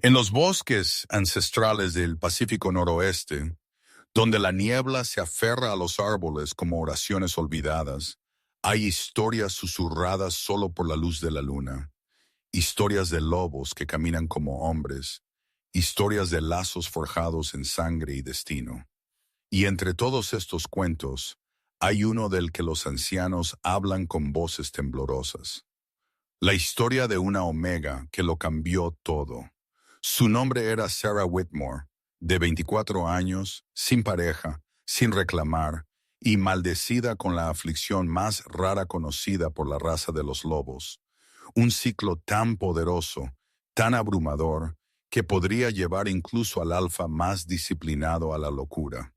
En los bosques ancestrales del Pacífico Noroeste, donde la niebla se aferra a los árboles como oraciones olvidadas, hay historias susurradas solo por la luz de la luna, historias de lobos que caminan como hombres, historias de lazos forjados en sangre y destino. Y entre todos estos cuentos, hay uno del que los ancianos hablan con voces temblorosas. La historia de una omega que lo cambió todo. Su nombre era Sarah Whitmore, de 24 años, sin pareja, sin reclamar, y maldecida con la aflicción más rara conocida por la raza de los lobos. Un ciclo tan poderoso, tan abrumador, que podría llevar incluso al alfa más disciplinado a la locura.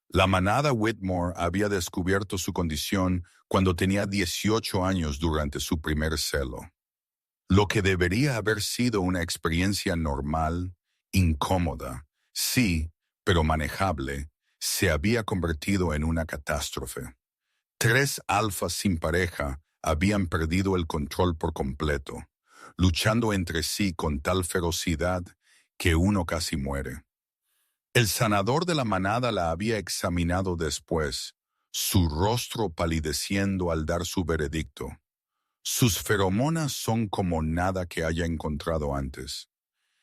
La manada Whitmore había descubierto su condición cuando tenía 18 años durante su primer celo. Lo que debería haber sido una experiencia normal, incómoda, sí, pero manejable, se había convertido en una catástrofe. 3 alfas sin pareja habían perdido el control por completo, luchando entre sí con tal ferocidad que uno casi muere. El sanador de la manada la había examinado después, su rostro palideciendo al dar su veredicto. Sus feromonas son como nada que haya encontrado antes.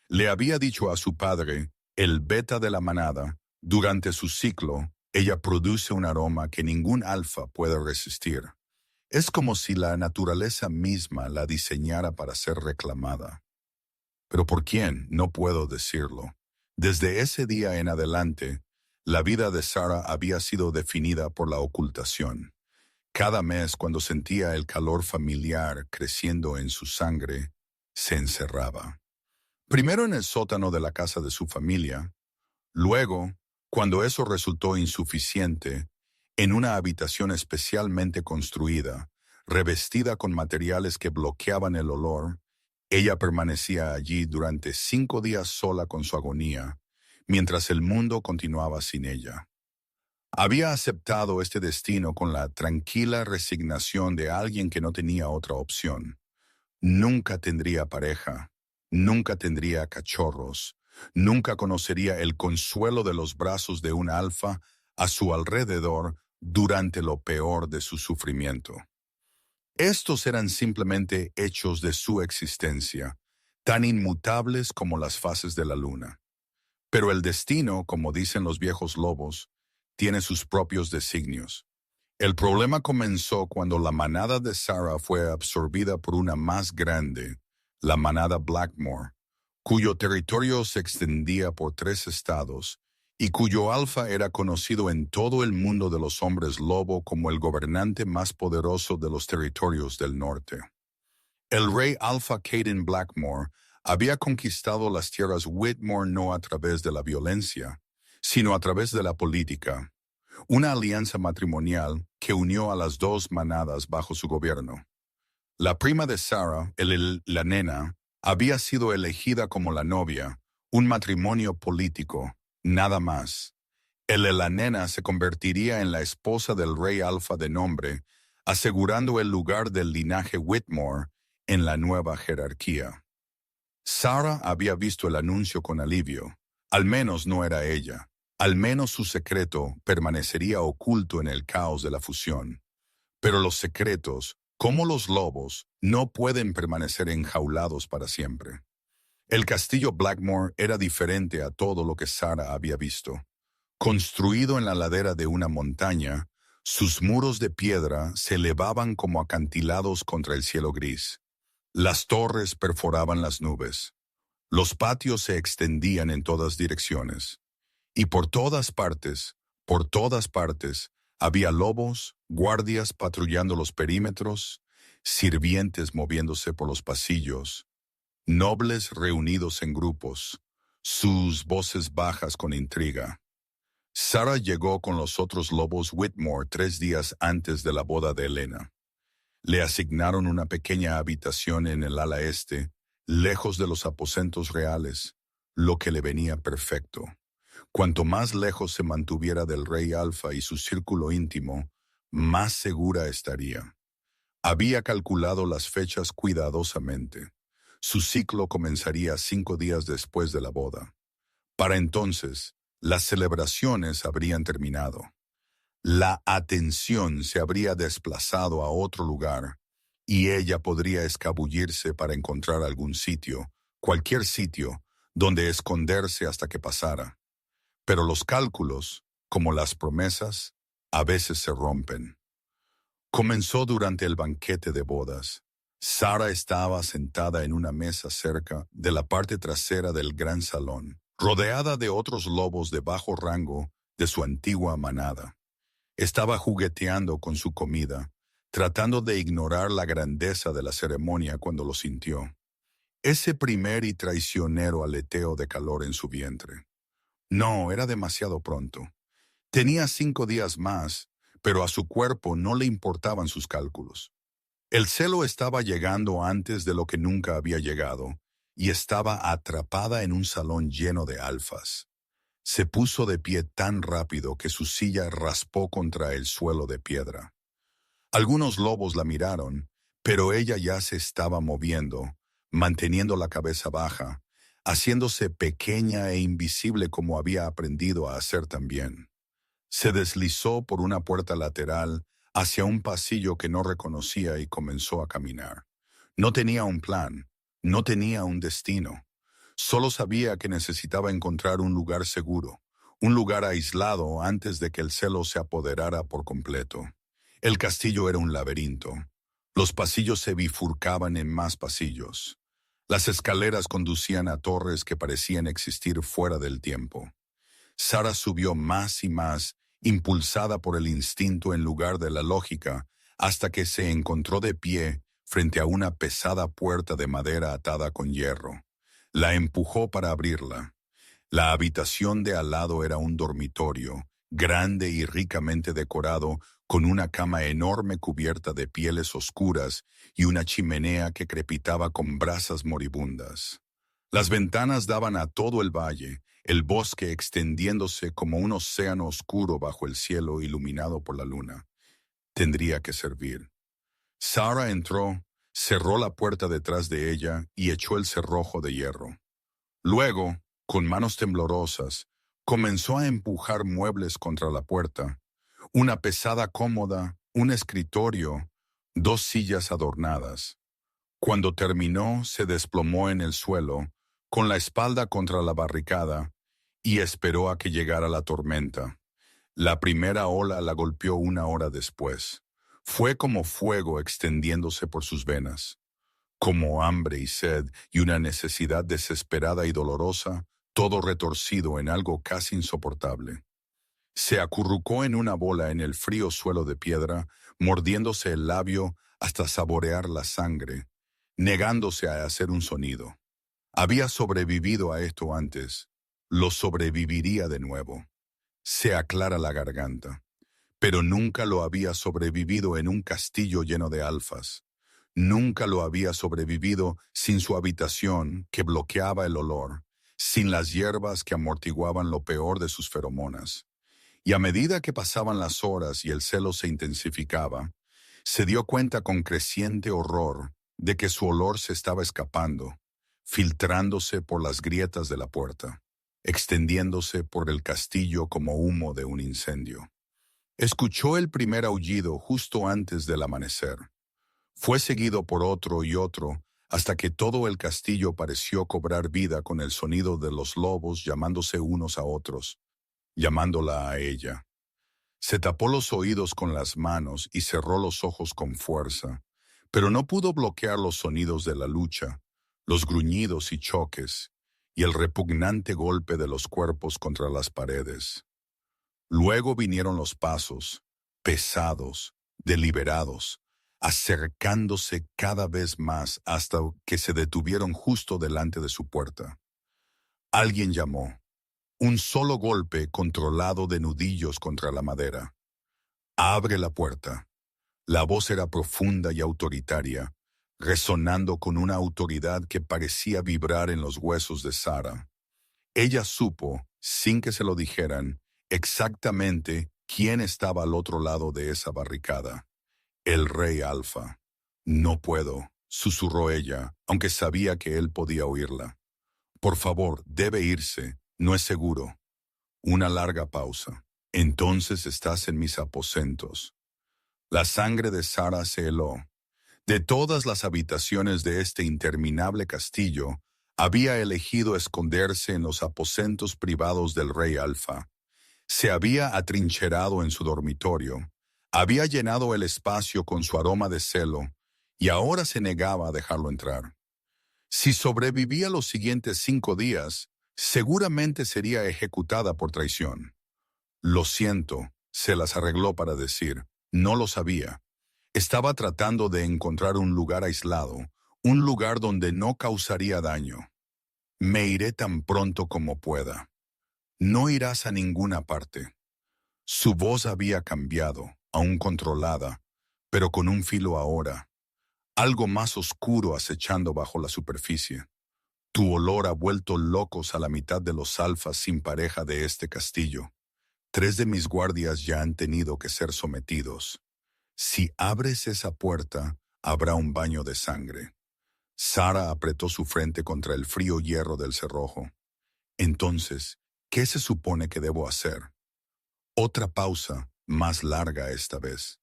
Le había dicho a su padre, el beta de la manada, durante su ciclo, ella produce un aroma que ningún alfa puede resistir. Es como si la naturaleza misma la diseñara para ser reclamada. ¿Pero por quién? No puedo decirlo. Desde ese día en adelante, la vida de Sarah había sido definida por la ocultación. Cada mes, cuando sentía el calor familiar creciendo en su sangre, se encerraba. Primero en el sótano de la casa de su familia, luego, cuando eso resultó insuficiente, en una habitación especialmente construida, revestida con materiales que bloqueaban el olor, ella permanecía allí durante 5 días sola con su agonía, mientras el mundo continuaba sin ella. Había aceptado este destino con la tranquila resignación de alguien que no tenía otra opción. Nunca tendría pareja, nunca tendría cachorros, nunca conocería el consuelo de los brazos de un alfa a su alrededor durante lo peor de su sufrimiento. Estos eran simplemente hechos de su existencia, tan inmutables como las fases de la luna. Pero el destino, como dicen los viejos lobos, tiene sus propios designios. El problema comenzó cuando la manada de Sarah fue absorbida por una más grande, la manada Blackmore, cuyo territorio se extendía por 3 estados y cuyo alfa era conocido en todo el mundo de los hombres lobo como el gobernante más poderoso de los territorios del norte. El rey Alpha Caden Blackmore había conquistado las tierras Whitmore no a través de la violencia, sino a través de la política, una alianza matrimonial que unió a las 2 manadas bajo su gobierno. La prima de Sarah, la nena, había sido elegida como la novia, un matrimonio político, nada más. La nena se convertiría en la esposa del rey Alfa de nombre, asegurando el lugar del linaje Whitmore en la nueva jerarquía. Sarah había visto el anuncio con alivio. Al menos no era ella. Al menos su secreto permanecería oculto en el caos de la fusión. Pero los secretos, como los lobos, no pueden permanecer enjaulados para siempre. El castillo Blackmore era diferente a todo lo que Sarah había visto. Construido en la ladera de una montaña, sus muros de piedra se elevaban como acantilados contra el cielo gris. Las torres perforaban las nubes. Los patios se extendían en todas direcciones. Y por todas partes, había lobos, guardias patrullando los perímetros, sirvientes moviéndose por los pasillos, nobles reunidos en grupos, sus voces bajas con intriga. Sarah llegó con los otros lobos Whitmore 3 días antes de la boda de Elena. Le asignaron una pequeña habitación en el ala este, lejos de los aposentos reales, lo que le venía perfecto. Cuanto más lejos se mantuviera del rey Alfa y su círculo íntimo, más segura estaría. Había calculado las fechas cuidadosamente. Su ciclo comenzaría 5 días después de la boda. Para entonces, las celebraciones habrían terminado. La atención se habría desplazado a otro lugar y ella podría escabullirse para encontrar algún sitio, cualquier sitio, donde esconderse hasta que pasara. Pero los cálculos, como las promesas, a veces se rompen. Comenzó durante el banquete de bodas. Sara estaba sentada en una mesa cerca de la parte trasera del gran salón, rodeada de otros lobos de bajo rango de su antigua manada. Estaba jugueteando con su comida, tratando de ignorar la grandeza de la ceremonia cuando lo sintió. Ese primer y traicionero aleteo de calor en su vientre. No, era demasiado pronto. Tenía 5 días más, pero a su cuerpo no le importaban sus cálculos. El celo estaba llegando antes de lo que nunca había llegado, y estaba atrapada en un salón lleno de alfas. Se puso de pie tan rápido que su silla raspó contra el suelo de piedra. Algunos lobos la miraron, pero ella ya se estaba moviendo, manteniendo la cabeza baja, haciéndose pequeña e invisible como había aprendido a hacer también. Se deslizó por una puerta lateral hacia un pasillo que no reconocía y comenzó a caminar. No tenía un plan, no tenía un destino. Solo sabía que necesitaba encontrar un lugar seguro, un lugar aislado antes de que el celo se apoderara por completo. El castillo era un laberinto. Los pasillos se bifurcaban en más pasillos. Las escaleras conducían a torres que parecían existir fuera del tiempo. Sara subió más y más, impulsada por el instinto en lugar de la lógica, hasta que se encontró de pie frente a una pesada puerta de madera atada con hierro. La empujó para abrirla. La habitación de al lado era un dormitorio, grande y ricamente decorado, con una cama enorme cubierta de pieles oscuras y una chimenea que crepitaba con brasas moribundas. Las ventanas daban a todo el valle, el bosque extendiéndose como un océano oscuro bajo el cielo iluminado por la luna. Tendría que servir. Sara entró, cerró la puerta detrás de ella y echó el cerrojo de hierro. Luego, con manos temblorosas, comenzó a empujar muebles contra la puerta. Una pesada cómoda, un escritorio, 2 sillas adornadas. Cuando terminó, se desplomó en el suelo, con la espalda contra la barricada, y esperó a que llegara la tormenta. La primera ola la golpeó 1 hora después. Fue como fuego extendiéndose por sus venas. Como hambre y sed y una necesidad desesperada y dolorosa, todo retorcido en algo casi insoportable. Se acurrucó en una bola en el frío suelo de piedra, mordiéndose el labio hasta saborear la sangre, negándose a hacer un sonido. Había sobrevivido a esto antes, lo sobreviviría de nuevo. Se aclara la garganta. Pero nunca lo había sobrevivido en un castillo lleno de alfas. Nunca lo había sobrevivido sin su habitación que bloqueaba el olor, sin las hierbas que amortiguaban lo peor de sus feromonas. Y a medida que pasaban las horas y el celo se intensificaba, se dio cuenta con creciente horror de que su olor se estaba escapando, filtrándose por las grietas de la puerta, extendiéndose por el castillo como humo de un incendio. Escuchó el primer aullido justo antes del amanecer. Fue seguido por otro y otro, hasta que todo el castillo pareció cobrar vida con el sonido de los lobos llamándose unos a otros, llamándola a ella. Se tapó los oídos con las manos y cerró los ojos con fuerza, pero no pudo bloquear los sonidos de la lucha, los gruñidos y choques, y el repugnante golpe de los cuerpos contra las paredes. Luego vinieron los pasos, pesados, deliberados, acercándose cada vez más hasta que se detuvieron justo delante de su puerta. Alguien llamó. Un solo golpe controlado de nudillos contra la madera. Abre la puerta. La voz era profunda y autoritaria, resonando con una autoridad que parecía vibrar en los huesos de Sara. Ella supo, sin que se lo dijeran, exactamente quién estaba al otro lado de esa barricada. El rey Alfa. No puedo, susurró ella, aunque sabía que él podía oírla. Por favor, debe irse, no es seguro. Una larga pausa. Entonces estás en mis aposentos. La sangre de Sara se heló. De todas las habitaciones de este interminable castillo, había elegido esconderse en los aposentos privados del rey Alfa. Se había atrincherado en su dormitorio, había llenado el espacio con su aroma de celo, y ahora se negaba a dejarlo entrar. Si sobrevivía los siguientes 5 días, seguramente sería ejecutada por traición. Lo siento, se las arregló para decir, no lo sabía. Estaba tratando de encontrar un lugar aislado, un lugar donde no causaría daño. Me iré tan pronto como pueda. No irás a ninguna parte. Su voz había cambiado, aún controlada, pero con un filo ahora, algo más oscuro acechando bajo la superficie. Tu olor ha vuelto locos a la mitad de los alfas sin pareja de este castillo. 3 de mis guardias ya han tenido que ser sometidos. Si abres esa puerta, habrá un baño de sangre. Sara apretó su frente contra el frío hierro del cerrojo. Entonces, ¿qué se supone que debo hacer? Otra pausa, más larga esta vez.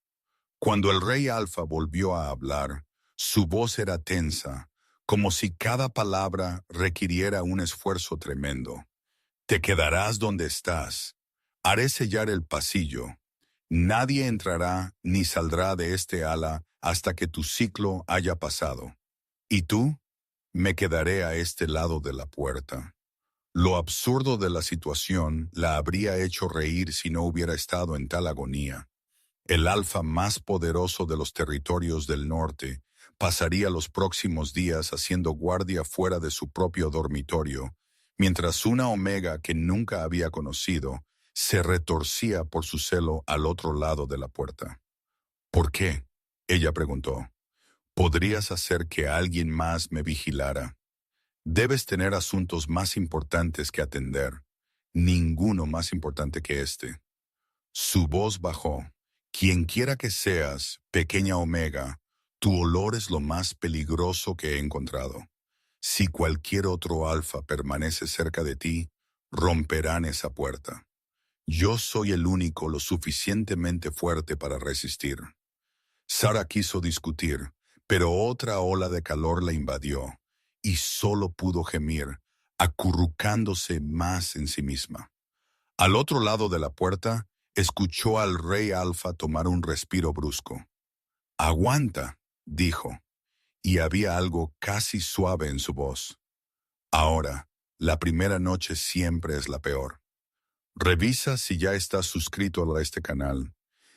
Cuando el rey Alfa volvió a hablar, su voz era tensa, como si cada palabra requiriera un esfuerzo tremendo. Te quedarás donde estás. Haré sellar el pasillo. Nadie entrará ni saldrá de este ala hasta que tu ciclo haya pasado. ¿Y tú? Me quedaré a este lado de la puerta. Lo absurdo de la situación la habría hecho reír si no hubiera estado en tal agonía. El alfa más poderoso de los territorios del norte pasaría los próximos días haciendo guardia fuera de su propio dormitorio, mientras una omega que nunca había conocido se retorcía por su celo al otro lado de la puerta. ¿Por qué? Ella preguntó. ¿Podrías hacer que alguien más me vigilara? Debes tener asuntos más importantes que atender. Ninguno más importante que este. Su voz bajó. Quienquiera que seas, pequeña omega, tu olor es lo más peligroso que he encontrado. Si cualquier otro alfa permanece cerca de ti, romperán esa puerta. Yo soy el único lo suficientemente fuerte para resistir. Sara quiso discutir, pero otra ola de calor la invadió, y solo pudo gemir, acurrucándose más en sí misma. Al otro lado de la puerta, escuchó al rey Alfa tomar un respiro brusco. «Aguanta», dijo, y había algo casi suave en su voz. «Ahora, la primera noche siempre es la peor. Revisa si ya estás suscrito a este canal.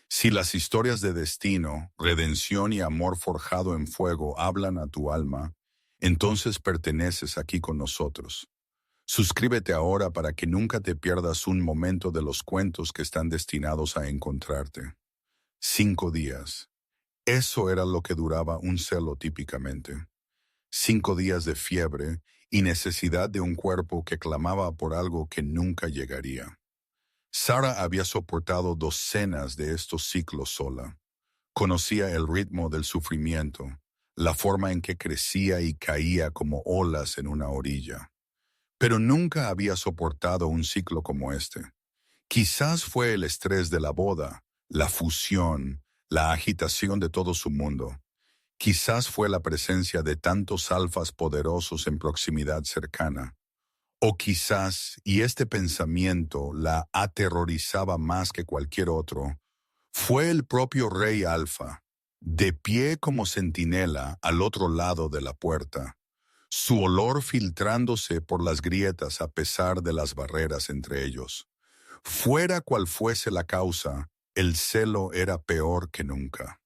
Si las historias de destino, redención y amor forjado en fuego hablan a tu alma, entonces perteneces aquí con nosotros. Suscríbete ahora para que nunca te pierdas un momento de los cuentos que están destinados a encontrarte. 5 días. Eso era lo que duraba un celo típicamente. 5 días de fiebre y necesidad de un cuerpo que clamaba por algo que nunca llegaría. Sara había soportado docenas de estos ciclos sola. Conocía el ritmo del sufrimiento, la forma en que crecía y caía como olas en una orilla. Pero nunca había soportado un ciclo como este. Quizás fue el estrés de la boda, la fusión, la agitación de todo su mundo. Quizás fue la presencia de tantos alfas poderosos en proximidad cercana. O quizás, y este pensamiento la aterrorizaba más que cualquier otro, fue el propio rey Alfa, de pie como centinela al otro lado de la puerta, su olor filtrándose por las grietas a pesar de las barreras entre ellos. Fuera cual fuese la causa, el celo era peor que nunca.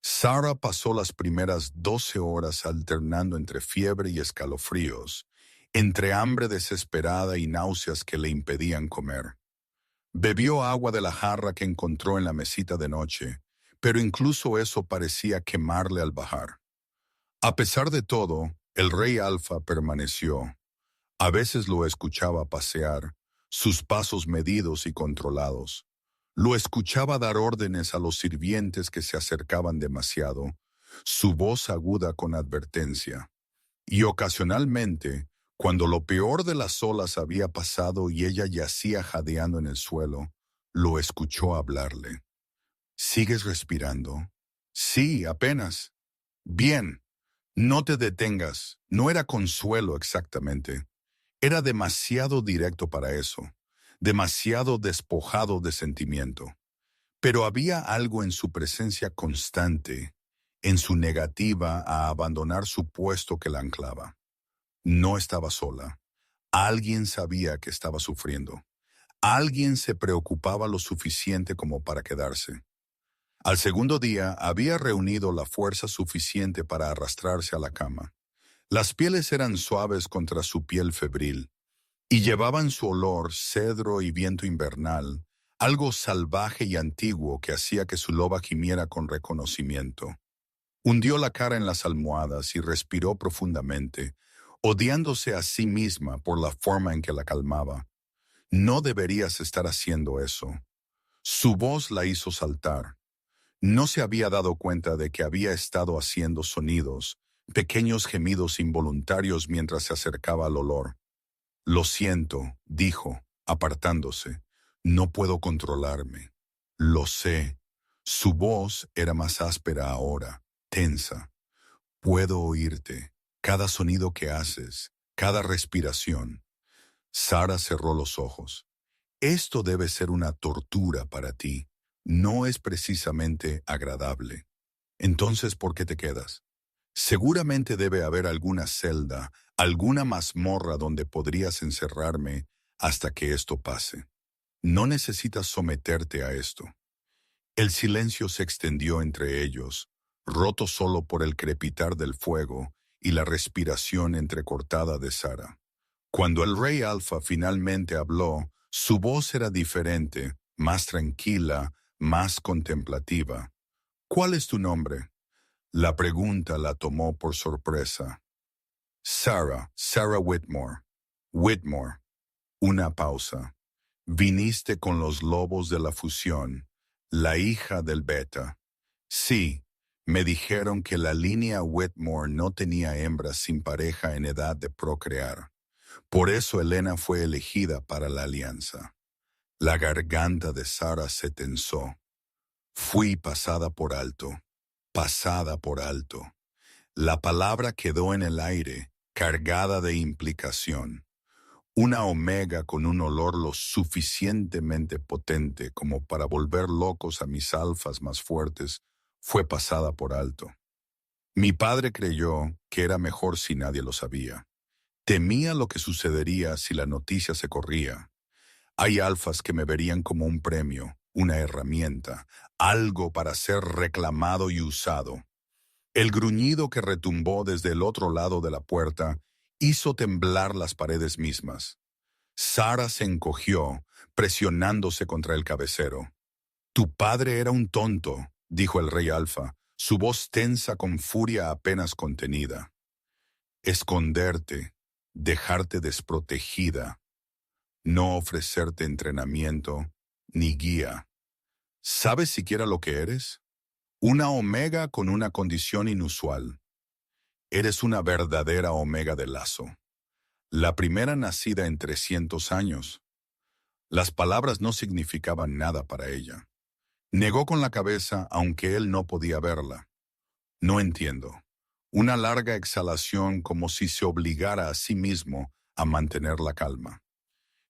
Sara pasó las primeras 12 horas alternando entre fiebre y escalofríos, entre hambre desesperada y náuseas que le impedían comer. Bebió agua de la jarra que encontró en la mesita de noche, pero incluso eso parecía quemarle al bajar. A pesar de todo, el rey Alfa permaneció. A veces lo escuchaba pasear, sus pasos medidos y controlados. Lo escuchaba dar órdenes a los sirvientes que se acercaban demasiado, su voz aguda con advertencia. Y ocasionalmente, cuando lo peor de las olas había pasado y ella yacía jadeando en el suelo, lo escuchó hablarle. ¿Sigues respirando? Sí, apenas. Bien, no te detengas. No era consuelo exactamente. Era demasiado directo para eso, demasiado despojado de sentimiento. Pero había algo en su presencia constante, en su negativa a abandonar su puesto que la anclaba. No estaba sola. Alguien sabía que estaba sufriendo. Alguien se preocupaba lo suficiente como para quedarse. Al segundo día había reunido la fuerza suficiente para arrastrarse a la cama. Las pieles eran suaves contra su piel febril, y llevaban su olor cedro y viento invernal, algo salvaje y antiguo que hacía que su loba gimiera con reconocimiento. Hundió la cara en las almohadas y respiró profundamente, odiándose a sí misma por la forma en que la calmaba. No deberías estar haciendo eso. Su voz la hizo saltar. No se había dado cuenta de que había estado haciendo sonidos, pequeños gemidos involuntarios mientras se acercaba al olor. Lo siento, dijo, apartándose. No puedo controlarme. Lo sé. Su voz era más áspera ahora, tensa. Puedo oírte, cada sonido que haces, cada respiración. Sara cerró los ojos. Esto debe ser una tortura para ti. No es precisamente agradable. Entonces, ¿por qué te quedas? Seguramente debe haber alguna celda, alguna mazmorra donde podrías encerrarme hasta que esto pase. No necesitas someterte a esto. El silencio se extendió entre ellos, roto solo por el crepitar del fuego y la respiración entrecortada de Sara. Cuando el rey Alfa finalmente habló, su voz era diferente, más tranquila, más contemplativa. ¿Cuál es tu nombre? La pregunta la tomó por sorpresa. Sarah Whitmore. Whitmore. Una pausa. Viniste con los lobos de la fusión, la hija del beta. Sí, me dijeron que la línea Whitmore no tenía hembras sin pareja en edad de procrear. Por eso Elena fue elegida para la alianza. La garganta de Sara se tensó. Fui pasada por alto, pasada por alto. La palabra quedó en el aire, cargada de implicación. Una omega con un olor lo suficientemente potente como para volver locos a mis alfas más fuertes fue pasada por alto. Mi padre creyó que era mejor si nadie lo sabía. Temía lo que sucedería si la noticia se corría. Hay alfas que me verían como un premio, una herramienta, algo para ser reclamado y usado. El gruñido que retumbó desde el otro lado de la puerta hizo temblar las paredes mismas. Sara se encogió, presionándose contra el cabecero. Tu padre era un tonto, dijo el rey Alfa, su voz tensa con furia apenas contenida. Esconderte, dejarte desprotegida, no ofrecerte entrenamiento ni guía. ¿Sabes siquiera lo que eres? Una omega con una condición inusual. Eres una verdadera omega de lazo. La primera nacida en 300 años. Las palabras no significaban nada para ella. Negó con la cabeza aunque él no podía verla. No entiendo. Una larga exhalación como si se obligara a sí mismo a mantener la calma.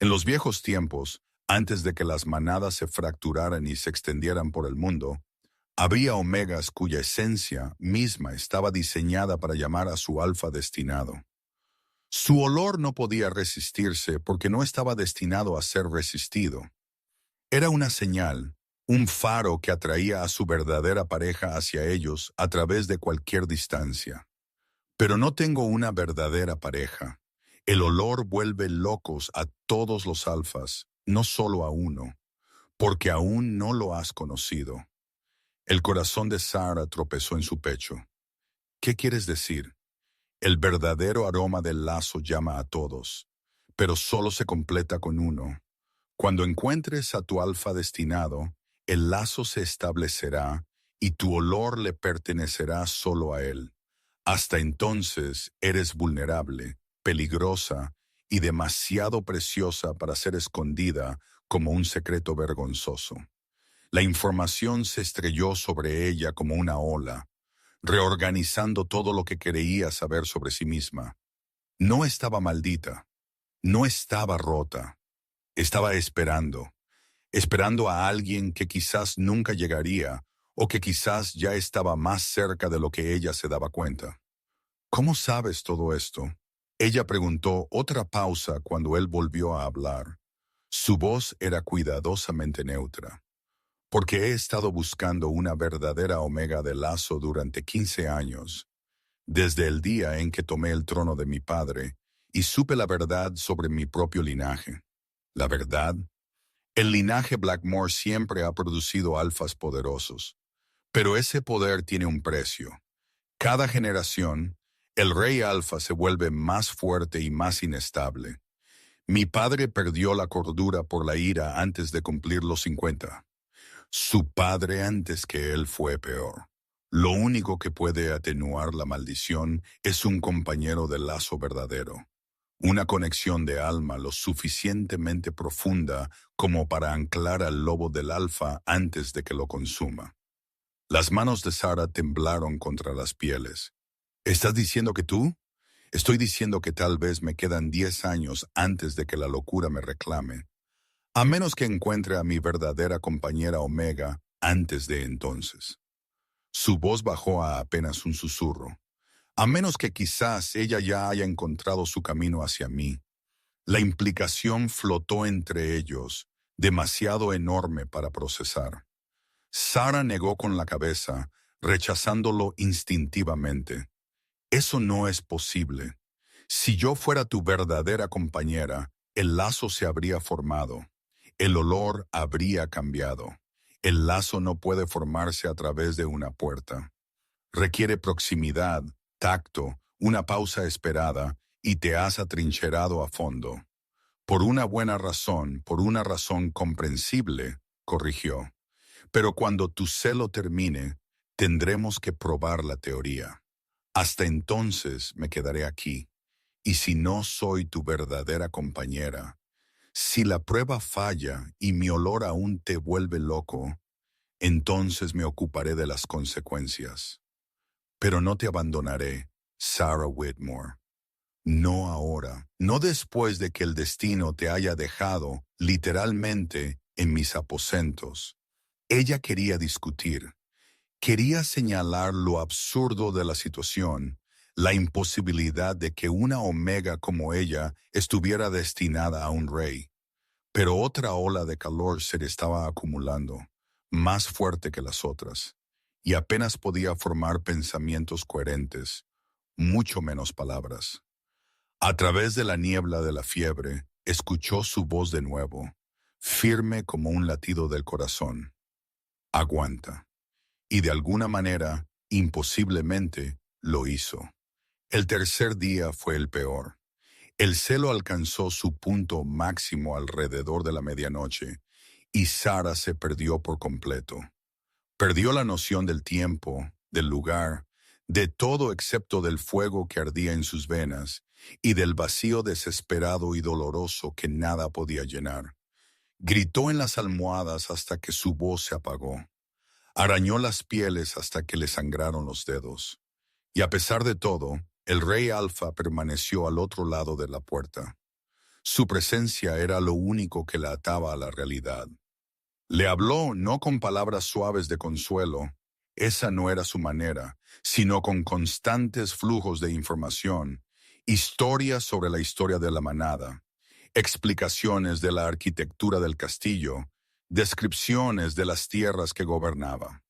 En los viejos tiempos, antes de que las manadas se fracturaran y se extendieran por el mundo, había omegas cuya esencia misma estaba diseñada para llamar a su alfa destinado. Su olor no podía resistirse porque no estaba destinado a ser resistido. Era una señal, un faro que atraía a su verdadera pareja hacia ellos a través de cualquier distancia. Pero no tengo una verdadera pareja. El olor vuelve locos a todos los alfas, no solo a uno, porque aún no lo has conocido. El corazón de Sara tropezó en su pecho. ¿Qué quieres decir? El verdadero aroma del lazo llama a todos, pero solo se completa con uno. Cuando encuentres a tu alfa destinado, el lazo se establecerá y tu olor le pertenecerá solo a él. Hasta entonces eres vulnerable, peligrosa y demasiado preciosa para ser escondida como un secreto vergonzoso. La información se estrelló sobre ella como una ola, reorganizando todo lo que creía saber sobre sí misma. No estaba maldita, no estaba rota, estaba esperando a alguien que quizás nunca llegaría o que quizás ya estaba más cerca de lo que ella se daba cuenta. ¿Cómo sabes todo esto? Ella preguntó otra pausa cuando él volvió a hablar. Su voz era cuidadosamente neutra. Porque he estado buscando una verdadera omega de lazo durante 15 años, desde el día en que tomé el trono de mi padre y supe la verdad sobre mi propio linaje. ¿La verdad? El linaje Blackmore siempre ha producido alfas poderosos, pero ese poder tiene un precio. Cada generación, el rey alfa se vuelve más fuerte y más inestable. Mi padre perdió la cordura por la ira antes de cumplir los 50. Su padre antes que él fue peor. Lo único que puede atenuar la maldición es un compañero de lazo verdadero. Una conexión de alma lo suficientemente profunda como para anclar al lobo del alfa antes de que lo consuma. Las manos de Sara temblaron contra las pieles. ¿Estás diciendo que tú? Estoy diciendo que tal vez me quedan 10 años antes de que la locura me reclame. A menos que encuentre a mi verdadera compañera Omega antes de entonces. Su voz bajó a apenas un susurro. A menos que quizás ella ya haya encontrado su camino hacia mí. La implicación flotó entre ellos, demasiado enorme para procesar. Sara negó con la cabeza, rechazándolo instintivamente. Eso no es posible. Si yo fuera tu verdadera compañera, el lazo se habría formado. El olor habría cambiado. El lazo no puede formarse a través de una puerta. Requiere proximidad, tacto, una pausa esperada, y te has atrincherado a fondo. Por una razón comprensible, corrigió. Pero cuando tu celo termine, tendremos que probar la teoría. Hasta entonces me quedaré aquí. Y si no soy tu verdadera compañera, si la prueba falla y mi olor aún te vuelve loco, entonces me ocuparé de las consecuencias. Pero no te abandonaré, Sarah Whitmore. No ahora, no después de que el destino te haya dejado, literalmente, en mis aposentos. Ella quería discutir. Quería señalar lo absurdo de la situación, la imposibilidad de que una omega como ella estuviera destinada a un rey. Pero otra ola de calor se le estaba acumulando, más fuerte que las otras, y apenas podía formar pensamientos coherentes, mucho menos palabras. A través de la niebla de la fiebre, escuchó su voz de nuevo, firme como un latido del corazón. Aguanta. Y de alguna manera, imposiblemente, lo hizo. El tercer día fue el peor. El celo alcanzó su punto máximo alrededor de la medianoche, y Sara se perdió por completo. Perdió la noción del tiempo, del lugar, de todo excepto del fuego que ardía en sus venas y del vacío desesperado y doloroso que nada podía llenar. Gritó en las almohadas hasta que su voz se apagó. Arañó las pieles hasta que le sangraron los dedos. Y a pesar de todo, el rey Alfa permaneció al otro lado de la puerta. Su presencia era lo único que la ataba a la realidad. Le habló no con palabras suaves de consuelo, esa no era su manera, sino con constantes flujos de información, historias sobre la historia de la manada, explicaciones de la arquitectura del castillo, descripciones de las tierras que gobernaba.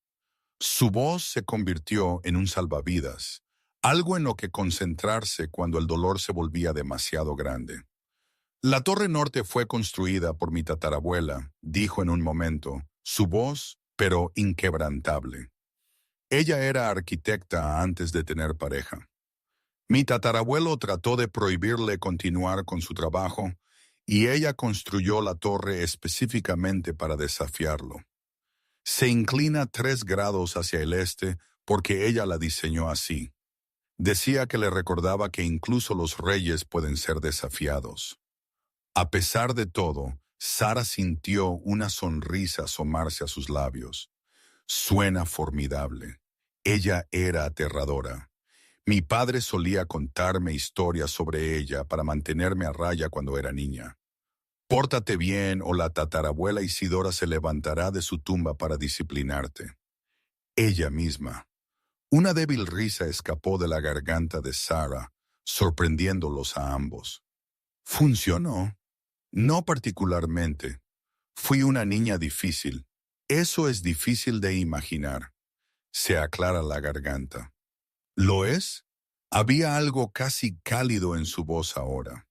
Su voz se convirtió en un salvavidas, algo en lo que concentrarse cuando el dolor se volvía demasiado grande. La Torre Norte fue construida por mi tatarabuela, dijo en un momento, su voz, pero inquebrantable. Ella era arquitecta antes de tener pareja. Mi tatarabuelo trató de prohibirle continuar con su trabajo, y ella construyó la torre específicamente para desafiarlo. Se inclina 3 grados hacia el este porque ella la diseñó así. Decía que le recordaba que incluso los reyes pueden ser desafiados. A pesar de todo, Sara sintió una sonrisa asomarse a sus labios. Suena formidable. Ella era aterradora. Mi padre solía contarme historias sobre ella para mantenerme a raya cuando era niña. Pórtate bien o la tatarabuela Isidora se levantará de su tumba para disciplinarte. Ella misma. Una débil risa escapó de la garganta de Sara, sorprendiéndolos a ambos. Funcionó. No particularmente. Fui una niña difícil. Eso es difícil de imaginar. Se aclara la garganta. ¿Lo es? Había algo casi cálido en su voz ahora.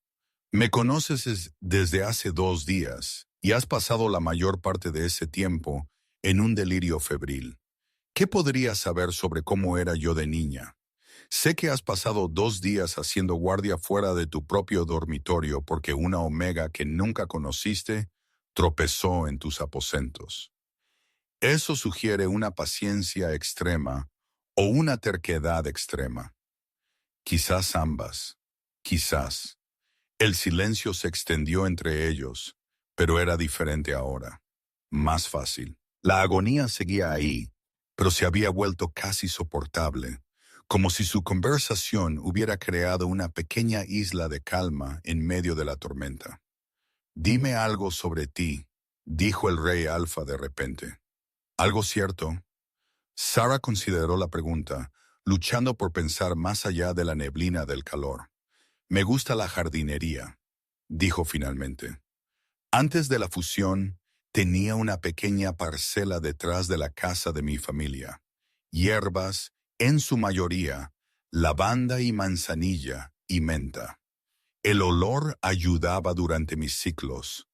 Me conoces desde hace 2 días y has pasado la mayor parte de ese tiempo en un delirio febril. ¿Qué podrías saber sobre cómo era yo de niña? Sé que has pasado 2 días haciendo guardia fuera de tu propio dormitorio porque una omega que nunca conociste tropezó en tus aposentos. Eso sugiere una paciencia extrema o una terquedad extrema. Quizás ambas. Quizás. El silencio se extendió entre ellos, pero era diferente ahora. Más fácil. La agonía seguía ahí, pero se había vuelto casi soportable, como si su conversación hubiera creado una pequeña isla de calma en medio de la tormenta. Dime algo sobre ti, dijo el rey Alfa de repente. ¿Algo cierto? Sara consideró la pregunta, luchando por pensar más allá de la neblina del calor. Me gusta la jardinería, dijo finalmente. Antes de la fusión, tenía una pequeña parcela detrás de la casa de mi familia. Hierbas, en su mayoría, lavanda y manzanilla y menta. El olor ayudaba durante mis ciclos.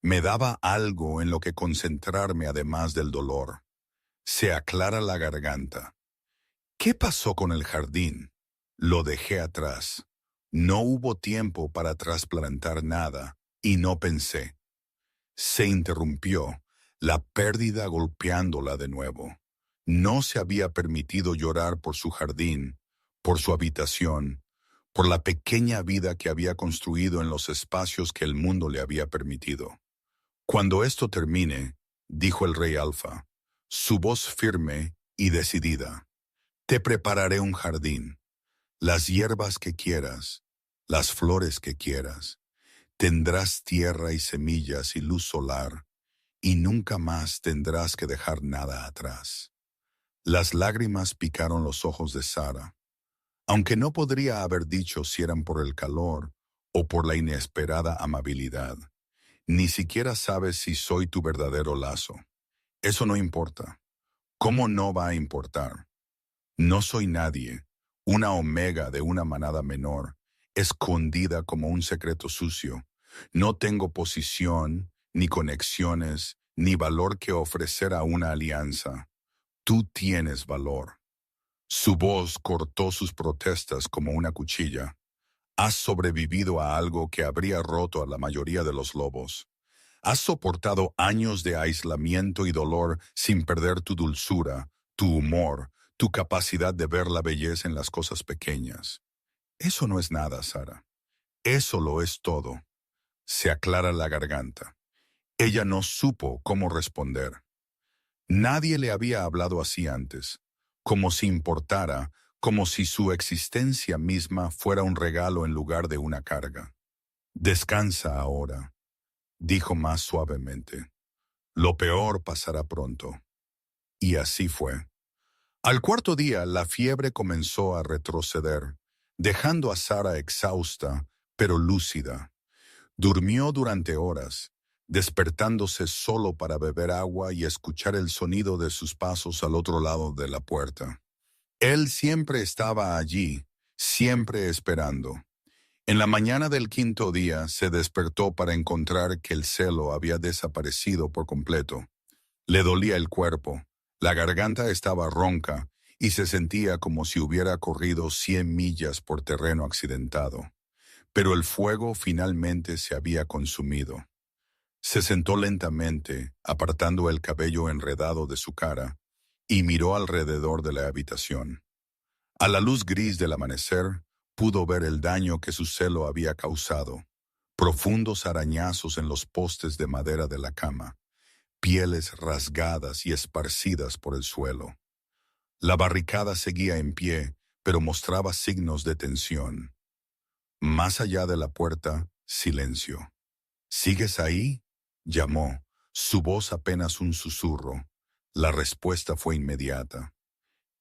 Me daba algo en lo que concentrarme además del dolor. Se aclara la garganta. ¿Qué pasó con el jardín? Lo dejé atrás. No hubo tiempo para trasplantar nada y no pensé. Se interrumpió, la pérdida golpeándola de nuevo. No se había permitido llorar por su jardín, por su habitación, por la pequeña vida que había construido en los espacios que el mundo le había permitido. Cuando esto termine, dijo el rey Alfa, su voz firme y decidida, te prepararé un jardín, las hierbas que quieras, las flores que quieras. Tendrás tierra y semillas y luz solar, y nunca más tendrás que dejar nada atrás. Las lágrimas picaron los ojos de Sara, aunque no podría haber dicho si eran por el calor o por la inesperada amabilidad. Ni siquiera sabes si soy tu verdadero lazo. Eso no importa. ¿Cómo no va a importar? No soy nadie, una omega de una manada menor, escondida como un secreto sucio. No tengo posición, ni conexiones, ni valor que ofrecer a una alianza. Tú tienes valor. Su voz cortó sus protestas como una cuchilla. Has sobrevivido a algo que habría roto a la mayoría de los lobos. Has soportado años de aislamiento y dolor sin perder tu dulzura, tu humor, tu capacidad de ver la belleza en las cosas pequeñas. Eso no es nada, Sara. Eso lo es todo. Se aclara la garganta. Ella no supo cómo responder. Nadie le había hablado así antes, como si importara, como si su existencia misma fuera un regalo en lugar de una carga. Descansa ahora, dijo más suavemente. Lo peor pasará pronto. Y así fue. Al cuarto día, la fiebre comenzó a retroceder, dejando a Sara exhausta, pero lúcida. Durmió durante horas, despertándose solo para beber agua y escuchar el sonido de sus pasos al otro lado de la puerta. Él siempre estaba allí, siempre esperando. En la mañana del quinto día se despertó para encontrar que el celo había desaparecido por completo. Le dolía el cuerpo, la garganta estaba ronca y se sentía como si hubiera corrido 100 millas por terreno accidentado. Pero el fuego finalmente se había consumido. Se sentó lentamente, apartando el cabello enredado de su cara, y miró alrededor de la habitación. A la luz gris del amanecer, pudo ver el daño que su celo había causado. Profundos arañazos en los postes de madera de la cama, pieles rasgadas y esparcidas por el suelo. La barricada seguía en pie, pero mostraba signos de tensión. Más allá de la puerta, silencio. ¿Sigues ahí?, llamó, su voz apenas un susurro. La respuesta fue inmediata.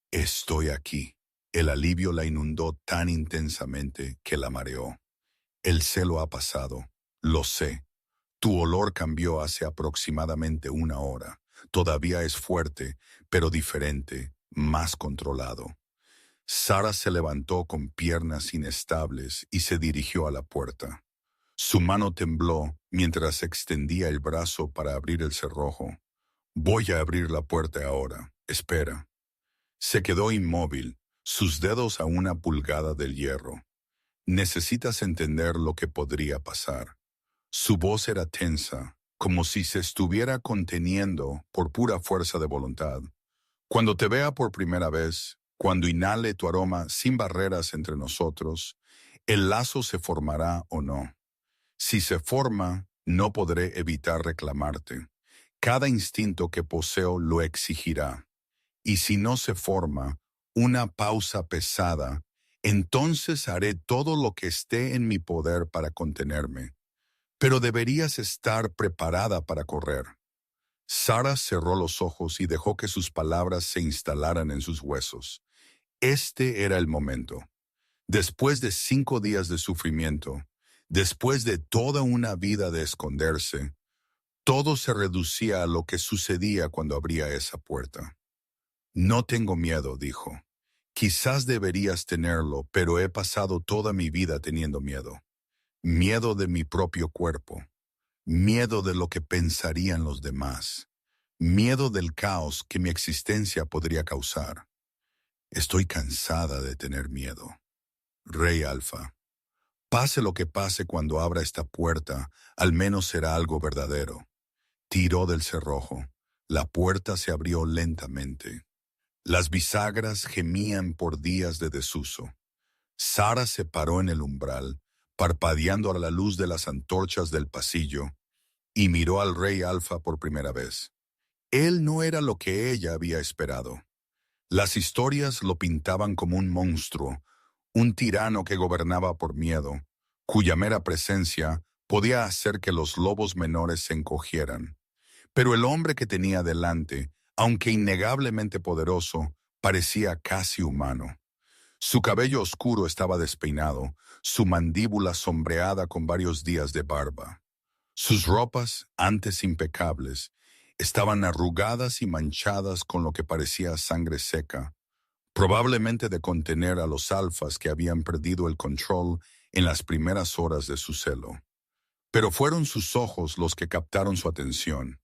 Estoy aquí. El alivio la inundó tan intensamente que la mareó. El celo ha pasado, lo sé. Tu olor cambió hace aproximadamente una hora. Todavía es fuerte, pero diferente, más controlado. Sara se levantó con piernas inestables y se dirigió a la puerta. Su mano tembló mientras extendía el brazo para abrir el cerrojo. Voy a abrir la puerta ahora. Espera. Se quedó inmóvil, sus dedos a una pulgada del hierro. Necesitas entender lo que podría pasar. Su voz era tensa, como si se estuviera conteniendo por pura fuerza de voluntad. Cuando te vea por primera vez, cuando inhale tu aroma sin barreras entre nosotros, el lazo se formará o no. Si se forma, no podré evitar reclamarte. Cada instinto que poseo lo exigirá. Y si no se forma, una pausa pesada, entonces haré todo lo que esté en mi poder para contenerme. Pero deberías estar preparada para correr. Sara cerró los ojos y dejó que sus palabras se instalaran en sus huesos. Este era el momento. Después de 5 días de sufrimiento, después de toda una vida de esconderse, todo se reducía a lo que sucedía cuando abría esa puerta. No tengo miedo, dijo. Quizás deberías tenerlo, pero he pasado toda mi vida teniendo miedo. Miedo de mi propio cuerpo. Miedo de lo que pensarían los demás. Miedo del caos que mi existencia podría causar. Estoy cansada de tener miedo. Rey Alfa. Pase lo que pase cuando abra esta puerta, al menos será algo verdadero. Tiró del cerrojo. La puerta se abrió lentamente. Las bisagras gemían por días de desuso. Sara se paró en el umbral, parpadeando a la luz de las antorchas del pasillo, y miró al Rey Alfa por primera vez. Él no era lo que ella había esperado. Las historias lo pintaban como un monstruo, un tirano que gobernaba por miedo, cuya mera presencia podía hacer que los lobos menores se encogieran. Pero el hombre que tenía delante, aunque innegablemente poderoso, parecía casi humano. Su cabello oscuro estaba despeinado, su mandíbula sombreada con varios días de barba. Sus ropas, antes impecables, estaban arrugadas y manchadas con lo que parecía sangre seca, probablemente de contener a los alfas que habían perdido el control en las primeras horas de su celo. Pero fueron sus ojos los que captaron su atención.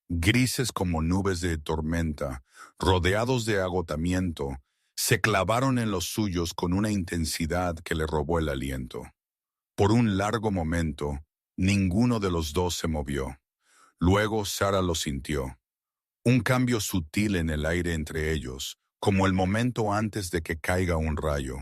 Grises como nubes de tormenta, rodeados de agotamiento, se clavaron en los suyos con una intensidad que le robó el aliento. Por un largo momento, ninguno de los dos se movió. Luego Sara lo sintió. Un cambio sutil en el aire entre ellos, como el momento antes de que caiga un rayo.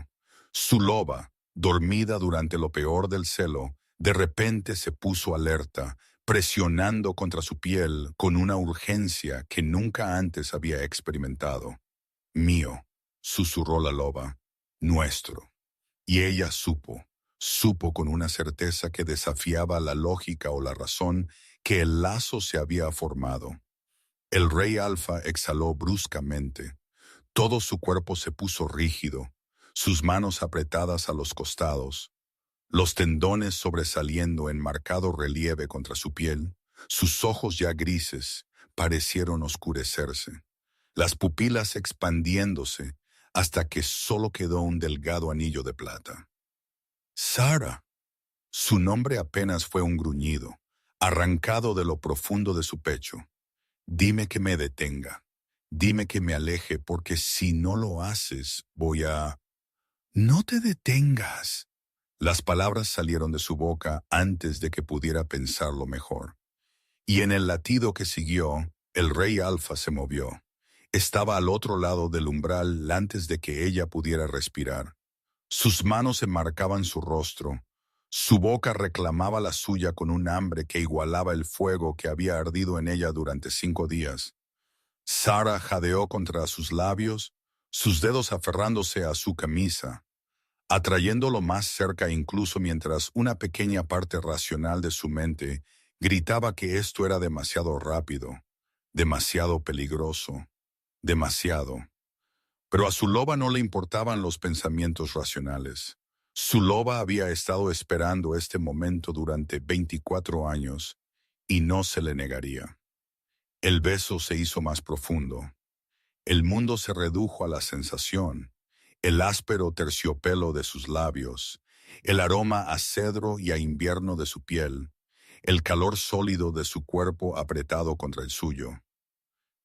Su loba, dormida durante lo peor del celo, de repente se puso alerta, presionando contra su piel con una urgencia que nunca antes había experimentado. Mío, susurró la loba, nuestro. Y ella supo con una certeza que desafiaba la lógica o la razón que el lazo se había formado. El Rey Alfa exhaló bruscamente. Todo su cuerpo se puso rígido, sus manos apretadas a los costados, los tendones sobresaliendo en marcado relieve contra su piel, sus ojos ya grises parecieron oscurecerse, las pupilas expandiéndose hasta que solo quedó un delgado anillo de plata. Sara. Su nombre apenas fue un gruñido, arrancado de lo profundo de su pecho. Dime que me detenga. Dime que me aleje, porque si no lo haces, voy a... No te detengas. Las palabras salieron de su boca antes de que pudiera pensarlo mejor. Y en el latido que siguió, el rey Alfa se movió. Estaba al otro lado del umbral antes de que ella pudiera respirar. Sus manos enmarcaban su rostro. Su boca reclamaba la suya con un hambre que igualaba el fuego que había ardido en ella durante 5 días. Sara jadeó contra sus labios, sus dedos aferrándose a su camisa, atrayéndolo más cerca incluso mientras una pequeña parte racional de su mente gritaba que esto era demasiado rápido, demasiado peligroso, demasiado. Pero a su loba no le importaban los pensamientos racionales. Su loba había estado esperando este momento durante 24 años y no se le negaría. El beso se hizo más profundo. El mundo se redujo a la sensación, el áspero terciopelo de sus labios, el aroma a cedro y a invierno de su piel, el calor sólido de su cuerpo apretado contra el suyo.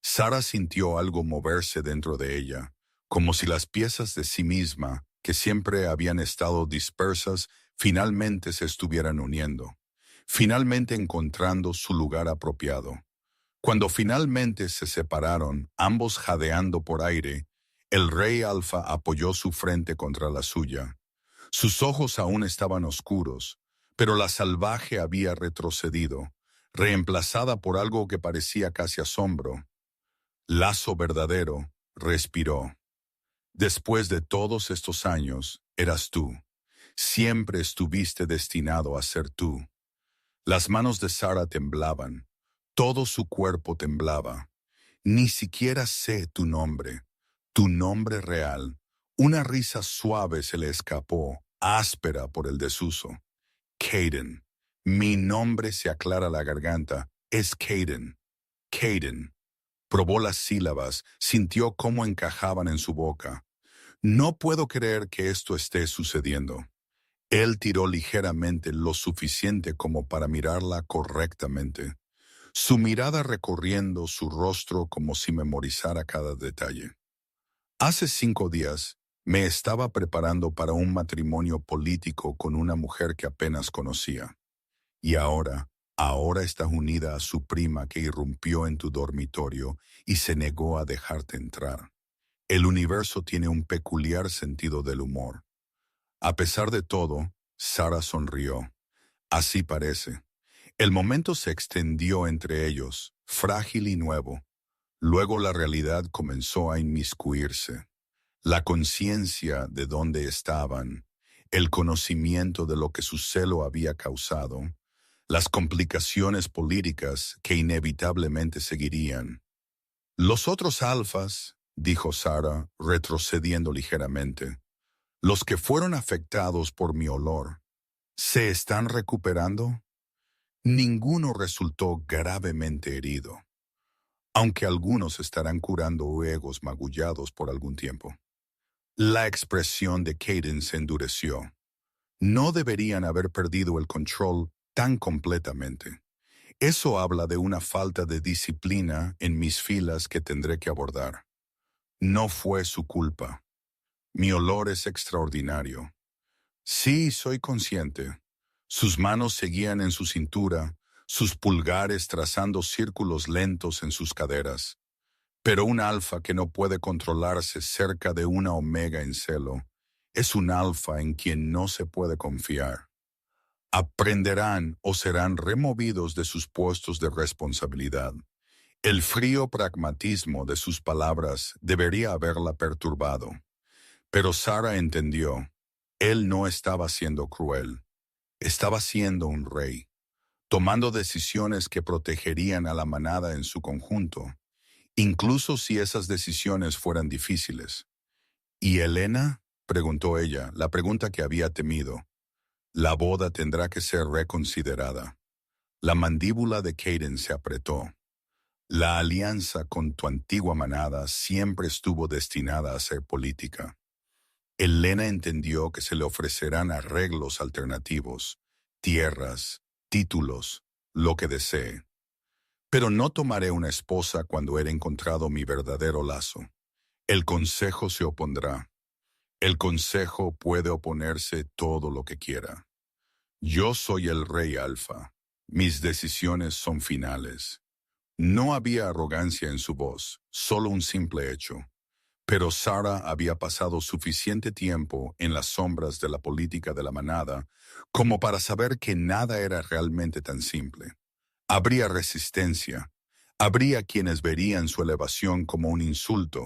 Sara sintió algo moverse dentro de ella, como si las piezas de sí misma, que siempre habían estado dispersas, finalmente se estuvieran uniendo, finalmente encontrando su lugar apropiado. Cuando finalmente se separaron, ambos jadeando por aire, el rey Alfa apoyó su frente contra la suya. Sus ojos aún estaban oscuros, pero la salvaje había retrocedido, reemplazada por algo que parecía casi asombro. Lazo verdadero, respiró. Después de todos estos años, eras tú. Siempre estuviste destinado a ser tú. Las manos de Sara temblaban. Todo su cuerpo temblaba. Ni siquiera sé tu nombre real. Una risa suave se le escapó, áspera por el desuso. Kayden. Mi nombre se aclara la garganta. Es Kayden. Kayden. Probó las sílabas, sintió cómo encajaban en su boca. No puedo creer que esto esté sucediendo. Él tiró ligeramente lo suficiente como para mirarla correctamente, su mirada recorriendo su rostro como si memorizara cada detalle. Hace 5 días me estaba preparando para un matrimonio político con una mujer que apenas conocía. Y ahora estás unida a su prima que irrumpió en tu dormitorio y se negó a dejarte entrar. El universo tiene un peculiar sentido del humor. A pesar de todo, Sara sonrió. Así parece. El momento se extendió entre ellos, frágil y nuevo. Luego la realidad comenzó a inmiscuirse. La conciencia de dónde estaban, el conocimiento de lo que su celo había causado, las complicaciones políticas que inevitablemente seguirían. Los otros alfas, dijo Sara, retrocediendo ligeramente, los que fueron afectados por mi olor, ¿se están recuperando? Ninguno resultó gravemente herido, aunque algunos estarán curando egos magullados por algún tiempo. La expresión de Kayden se endureció. No deberían haber perdido el control tan completamente. Eso habla de una falta de disciplina en mis filas que tendré que abordar. No fue su culpa. Mi olor es extraordinario. Sí, soy consciente. Sus manos seguían en su cintura, sus pulgares trazando círculos lentos en sus caderas. Pero un alfa que no puede controlarse cerca de una omega en celo es un alfa en quien no se puede confiar. Aprenderán o serán removidos de sus puestos de responsabilidad. El frío pragmatismo de sus palabras debería haberla perturbado. Pero Sara entendió. Él no estaba siendo cruel. Estaba siendo un rey, tomando decisiones que protegerían a la manada en su conjunto, incluso si esas decisiones fueran difíciles. ¿Y Elena? Preguntó ella, la pregunta que había temido. La boda tendrá que ser reconsiderada. La mandíbula de Kayden se apretó. La alianza con tu antigua manada siempre estuvo destinada a ser política. Elena entendió que se le ofrecerán arreglos alternativos, tierras, títulos, lo que desee. Pero no tomaré una esposa cuando haya encontrado mi verdadero lazo. El consejo se opondrá. El consejo puede oponerse todo lo que quiera. Yo soy el rey Alfa. Mis decisiones son finales. No había arrogancia en su voz, solo un simple hecho. Pero Sarah había pasado suficiente tiempo en las sombras de la política de la manada como para saber que nada era realmente tan simple. Habría resistencia. Habría quienes verían su elevación como un insulto,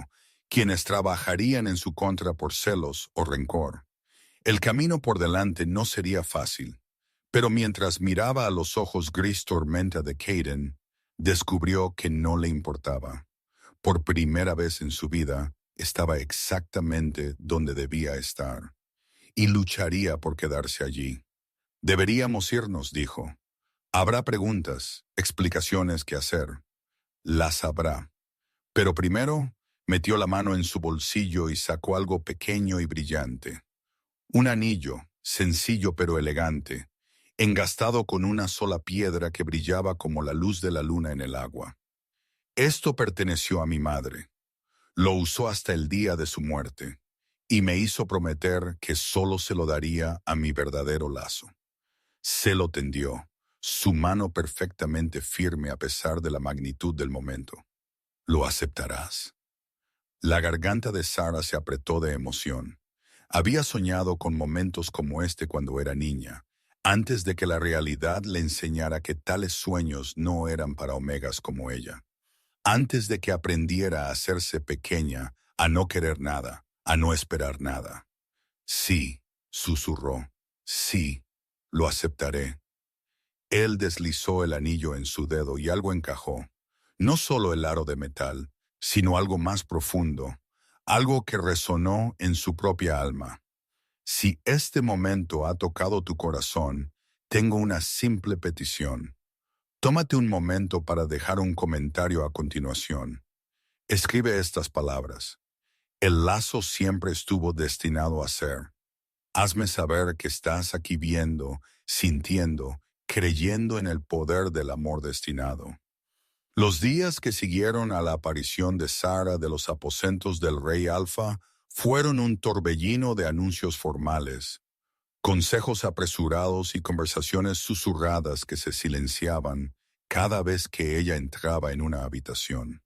quienes trabajarían en su contra por celos o rencor. El camino por delante no sería fácil, pero mientras miraba a los ojos gris tormenta de Caden, descubrió que no le importaba. Por primera vez en su vida, estaba exactamente donde debía estar, y lucharía por quedarse allí. Deberíamos irnos, dijo. Habrá preguntas, explicaciones que hacer. Las habrá. Pero primero, metió la mano en su bolsillo y sacó algo pequeño y brillante. Un anillo, sencillo pero elegante, engastado con una sola piedra que brillaba como la luz de la luna en el agua. Esto perteneció a mi madre. Lo usó hasta el día de su muerte, y me hizo prometer que solo se lo daría a mi verdadero lazo. Se lo tendió, su mano perfectamente firme a pesar de la magnitud del momento. ¿Lo aceptarás? La garganta de Sarah se apretó de emoción. Había soñado con momentos como este cuando era niña, antes de que la realidad le enseñara que tales sueños no eran para omegas como ella. Antes de que aprendiera a hacerse pequeña, a no querer nada, a no esperar nada. Sí, susurró. Sí, lo aceptaré. Él deslizó el anillo en su dedo y algo encajó. No solo el aro de metal, sino algo más profundo, algo que resonó en su propia alma. Si este momento ha tocado tu corazón, tengo una simple petición. Tómate un momento para dejar un comentario a continuación. Escribe estas palabras. El lazo siempre estuvo destinado a ser. Hazme saber que estás aquí viendo, sintiendo, creyendo en el poder del amor destinado. Los días que siguieron a la aparición de Sarah de los aposentos del rey Alfa fueron un torbellino de anuncios formales, consejos apresurados y conversaciones susurradas que se silenciaban cada vez que ella entraba en una habitación.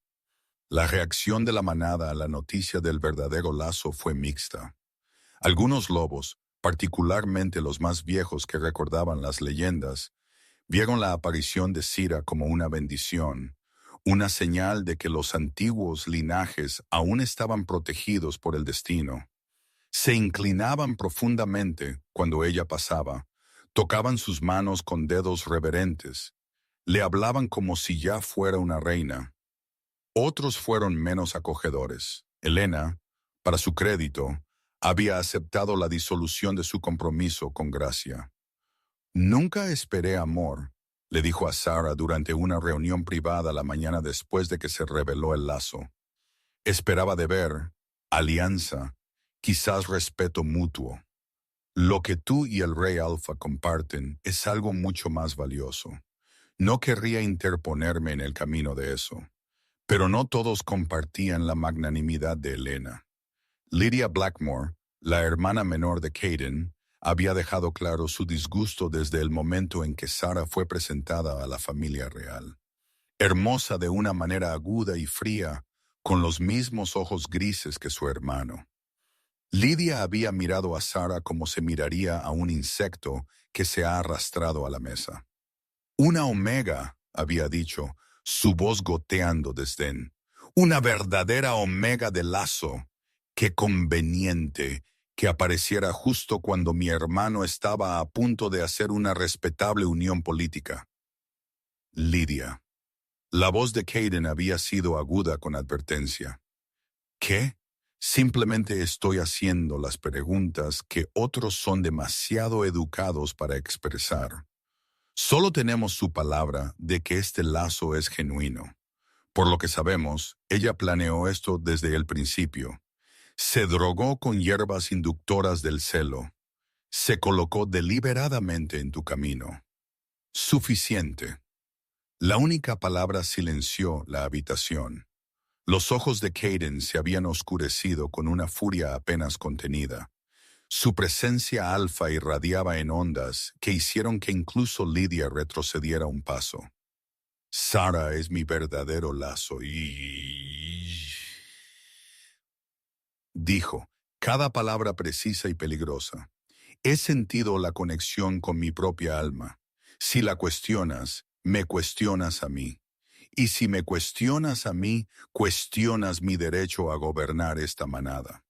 La reacción de la manada a la noticia del verdadero lazo fue mixta. Algunos lobos, particularmente los más viejos que recordaban las leyendas, vieron la aparición de Sira como una bendición, una señal de que los antiguos linajes aún estaban protegidos por el destino. Se inclinaban profundamente cuando ella pasaba, tocaban sus manos con dedos reverentes, le hablaban como si ya fuera una reina. Otros fueron menos acogedores. Elena, para su crédito, había aceptado la disolución de su compromiso con gracia. Nunca esperé amor, le dijo a Sarah durante una reunión privada la mañana después de que se reveló el lazo. Esperaba deber, alianza, quizás respeto mutuo. Lo que tú y el Rey Alfa comparten es algo mucho más valioso. No querría interponerme en el camino de eso. Pero no todos compartían la magnanimidad de Elena. Lydia Blackmore, la hermana menor de Caden, había dejado claro su disgusto desde el momento en que Sarah fue presentada a la familia real. Hermosa de una manera aguda y fría, con los mismos ojos grises que su hermano. Lydia había mirado a Sarah como se miraría a un insecto que se ha arrastrado a la mesa. Una omega, había dicho, su voz goteando desdén. Una verdadera omega de lazo. Qué conveniente que apareciera justo cuando mi hermano estaba a punto de hacer una respetable unión política. Lydia. La voz de Caden había sido aguda con advertencia. ¿Qué? Simplemente estoy haciendo las preguntas que otros son demasiado educados para expresar. Solo tenemos su palabra de que este lazo es genuino. Por lo que sabemos, ella planeó esto desde el principio. Se drogó con hierbas inductoras del celo. Se colocó deliberadamente en tu camino. Suficiente. La única palabra silenció la habitación. Los ojos de Caden se habían oscurecido con una furia apenas contenida. Su presencia alfa irradiaba en ondas que hicieron que incluso Lydia retrocediera un paso. Sara es mi verdadero lazo y... dijo, cada palabra precisa y peligrosa. He sentido la conexión con mi propia alma. Si la cuestionas, me cuestionas a mí. Y si me cuestionas a mí, cuestionas mi derecho a gobernar esta manada.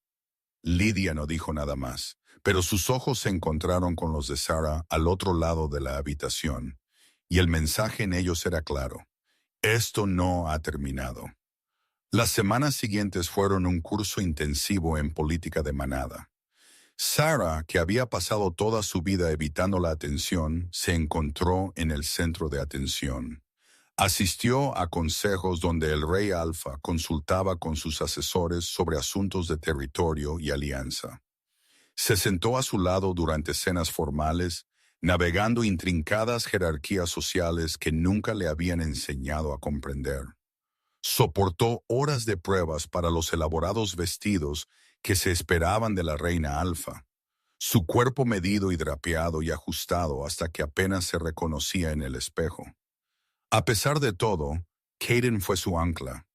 Lydia no dijo nada más, pero sus ojos se encontraron con los de Sara al otro lado de la habitación, y el mensaje en ellos era claro. Esto no ha terminado. Las semanas siguientes fueron un curso intensivo en política de manada. Sara, que había pasado toda su vida evitando la atención, se encontró en el centro de atención. Asistió a consejos donde el rey Alfa consultaba con sus asesores sobre asuntos de territorio y alianza. Se sentó a su lado durante cenas formales, navegando intrincadas jerarquías sociales que nunca le habían enseñado a comprender. Soportó horas de pruebas para los elaborados vestidos que se esperaban de la reina Alfa, su cuerpo medido y drapeado y ajustado hasta que apenas se reconocía en el espejo. A pesar de todo, Kaden fue su ancla.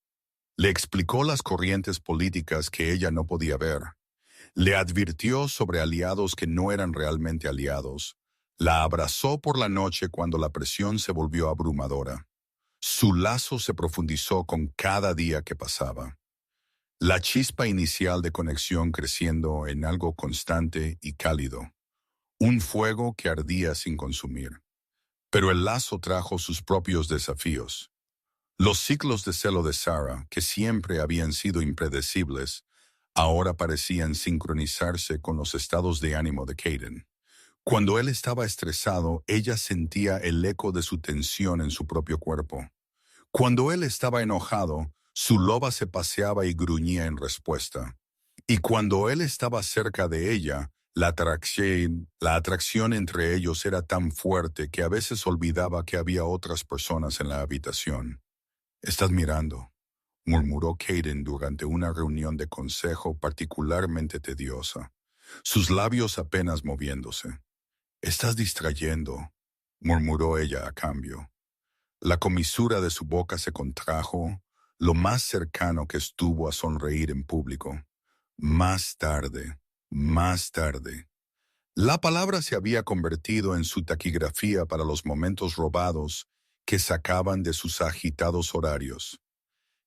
Le explicó las corrientes políticas que ella no podía ver. Le advirtió sobre aliados que no eran realmente aliados. La abrazó por la noche cuando la presión se volvió abrumadora. Su lazo se profundizó con cada día que pasaba. La chispa inicial de conexión creciendo en algo constante y cálido. Un fuego que ardía sin consumir. Pero el lazo trajo sus propios desafíos. Los ciclos de celo de Sara, que siempre habían sido impredecibles, ahora parecían sincronizarse con los estados de ánimo de Kaden. Cuando él estaba estresado, ella sentía el eco de su tensión en su propio cuerpo. Cuando él estaba enojado, su loba se paseaba y gruñía en respuesta. Y cuando él estaba cerca de ella, la atracción entre ellos era tan fuerte que a veces olvidaba que había otras personas en la habitación. «Estás mirando», murmuró Kaden durante una reunión de consejo particularmente tediosa, sus labios apenas moviéndose. «Estás distrayendo», murmuró ella a cambio. La comisura de su boca se contrajo, lo más cercano que estuvo a sonreír en público. Más tarde, más tarde. La palabra se había convertido en su taquigrafía para los momentos robados que sacaban de sus agitados horarios.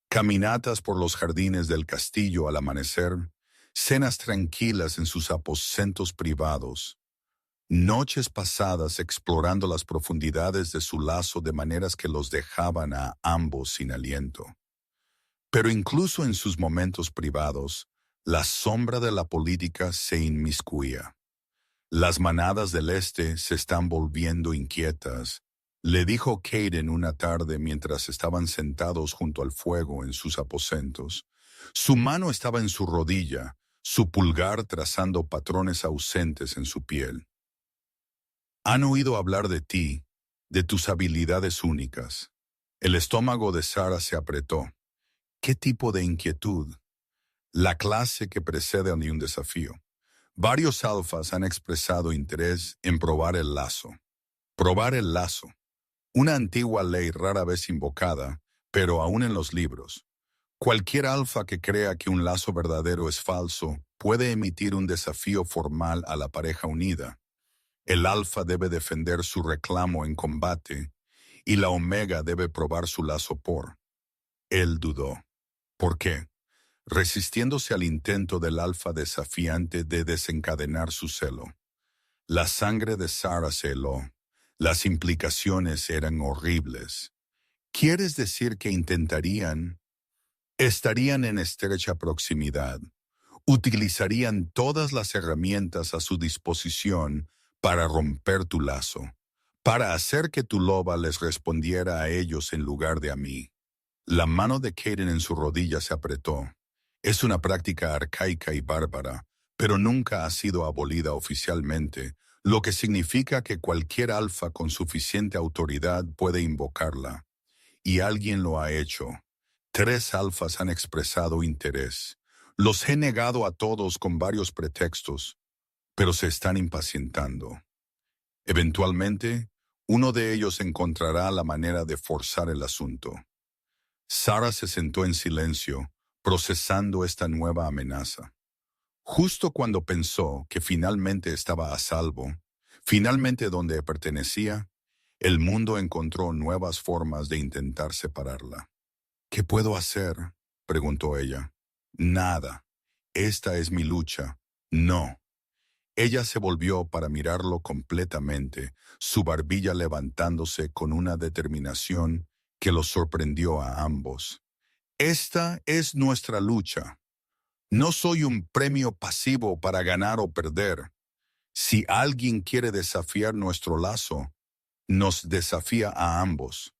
Caminatas por los jardines del castillo al amanecer, cenas tranquilas en sus aposentos privados, noches pasadas explorando las profundidades de su lazo de maneras que los dejaban a ambos sin aliento. Pero incluso en sus momentos privados, la sombra de la política se inmiscuía. «Las manadas del este se están volviendo inquietas», le dijo Kaden una tarde mientras estaban sentados junto al fuego en sus aposentos. Su mano estaba en su rodilla, su pulgar trazando patrones ausentes en su piel. «Han oído hablar de ti, de tus habilidades únicas». El estómago de Sara se apretó. ¿Qué tipo de inquietud? La clase que precede a un desafío. Varios alfas han expresado interés en probar el lazo. Probar el lazo. Una antigua ley rara vez invocada, pero aún en los libros. Cualquier alfa que crea que un lazo verdadero es falso puede emitir un desafío formal a la pareja unida. El alfa debe defender su reclamo en combate y la omega debe probar su lazo por. Él dudó. ¿Por qué? Resistiéndose al intento del alfa desafiante de desencadenar su celo. La sangre de Sara se heló. Las implicaciones eran horribles. ¿Quieres decir que intentarían? Estarían en estrecha proximidad. Utilizarían todas las herramientas a su disposición para romper tu lazo, para hacer que tu loba les respondiera a ellos en lugar de a mí. La mano de Kaden en su rodilla se apretó. Es una práctica arcaica y bárbara, pero nunca ha sido abolida oficialmente, lo que significa que cualquier alfa con suficiente autoridad puede invocarla. Y alguien lo ha hecho. 3 alfas han expresado interés. Los he negado a todos con varios pretextos. pero se están impacientando. Eventualmente, uno de ellos encontrará la manera de forzar el asunto. Sarah se sentó en silencio, procesando esta nueva amenaza. Justo cuando pensó que finalmente estaba a salvo, finalmente donde pertenecía, el mundo encontró nuevas formas de intentar separarla. ¿Qué puedo hacer?, preguntó ella. Nada. Esta es mi lucha. No. Ella se volvió para mirarlo completamente, su barbilla levantándose con una determinación que los sorprendió a ambos. Esta es nuestra lucha. No soy un premio pasivo para ganar o perder. Si alguien quiere desafiar nuestro lazo, nos desafía a ambos.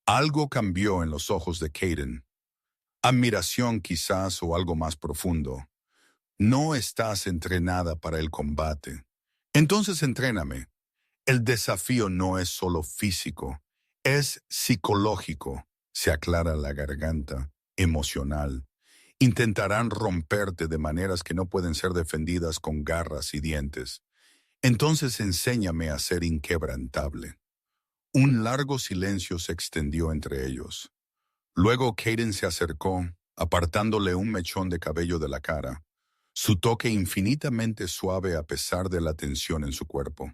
Algo cambió en los ojos de Caden. Admiración quizás o algo más profundo. No estás entrenada para el combate. Entonces entréname. El desafío no es solo físico, es psicológico. Se aclara la garganta, emocional. Intentarán romperte de maneras que no pueden ser defendidas con garras y dientes. Entonces enséñame a ser inquebrantable. Un largo silencio se extendió entre ellos. Luego Caden se acercó, apartándole un mechón de cabello de la cara, su toque infinitamente suave a pesar de la tensión en su cuerpo.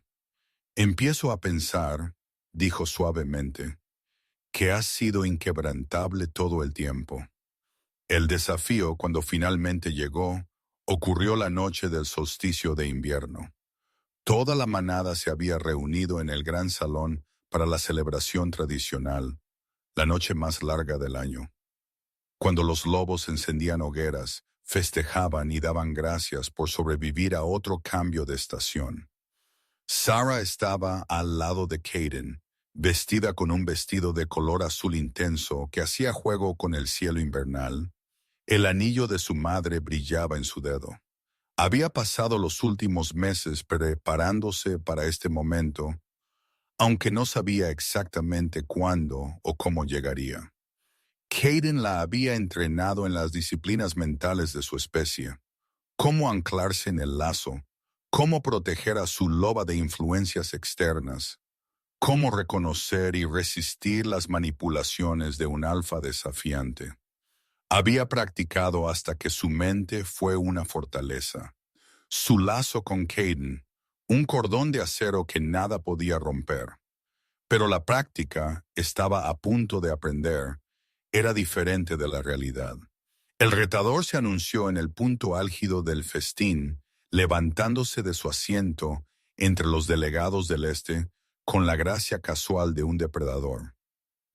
Empiezo a pensar, dijo suavemente, que has sido inquebrantable todo el tiempo. El desafío, cuando finalmente llegó, ocurrió la noche del solsticio de invierno. Toda la manada se había reunido en el gran salón para la celebración tradicional, la noche más larga del año. Cuando los lobos encendían hogueras, festejaban y daban gracias por sobrevivir a otro cambio de estación. Sarah estaba al lado de Caden, vestida con un vestido de color azul intenso que hacía juego con el cielo invernal. El anillo de su madre brillaba en su dedo. Había pasado los últimos meses preparándose para este momento, aunque no sabía exactamente cuándo o cómo llegaría. Caden la había entrenado en las disciplinas mentales de su especie, cómo anclarse en el lazo, cómo proteger a su loba de influencias externas, cómo reconocer y resistir las manipulaciones de un alfa desafiante. Había practicado hasta que su mente fue una fortaleza. Su lazo con Caden, un cordón de acero que nada podía romper. Pero la práctica estaba a punto de aprender, era diferente de la realidad. El retador se anunció en el punto álgido del festín, levantándose de su asiento entre los delegados del este con la gracia casual de un depredador.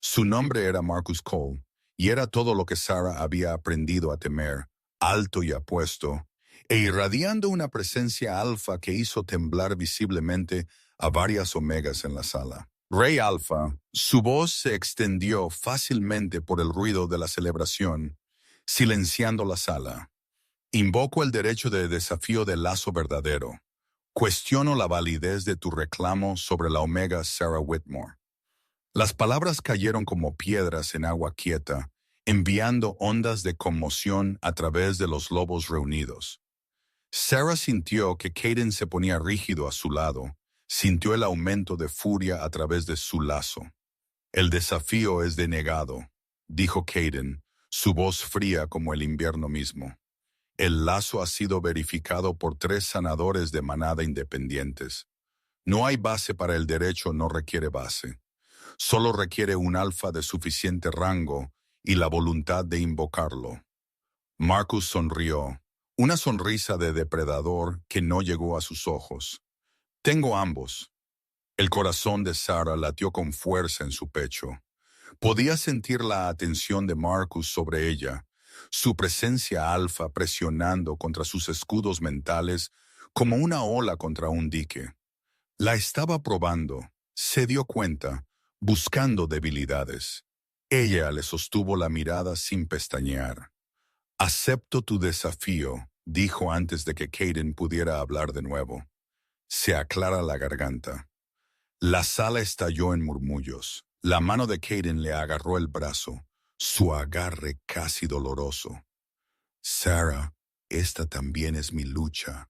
Su nombre era Marcus Cole, y era todo lo que Sarah había aprendido a temer, alto y apuesto, e irradiando una presencia alfa que hizo temblar visiblemente a varias omegas en la sala. Rey Alfa, su voz se extendió fácilmente por el ruido de la celebración, silenciando la sala. Invoco el derecho de desafío del lazo verdadero. Cuestiono la validez de tu reclamo sobre la omega Sarah Whitmore. Las palabras cayeron como piedras en agua quieta, enviando ondas de conmoción a través de los lobos reunidos. Sarah sintió que Caden se ponía rígido a su lado, sintió el aumento de furia a través de su lazo. El desafío es denegado, dijo Caden, su voz fría como el invierno mismo. El lazo ha sido verificado por 3 sanadores de manada independientes. No hay base para el derecho, no requiere base. Solo requiere un alfa de suficiente rango y la voluntad de invocarlo. Marcus sonrió, una sonrisa de depredador que no llegó a sus ojos. Tengo ambos. El corazón de Sarah latió con fuerza en su pecho. Podía sentir la atención de Marcus sobre ella, su presencia alfa presionando contra sus escudos mentales como una ola contra un dique. La estaba probando, se dio cuenta, buscando debilidades. Ella le sostuvo la mirada sin pestañear. Acepto tu desafío, dijo antes de que Caden pudiera hablar de nuevo. Se aclara la garganta. La sala estalló en murmullos. La mano de Caden le agarró el brazo, su agarre casi doloroso. Sarah, esta también es mi lucha,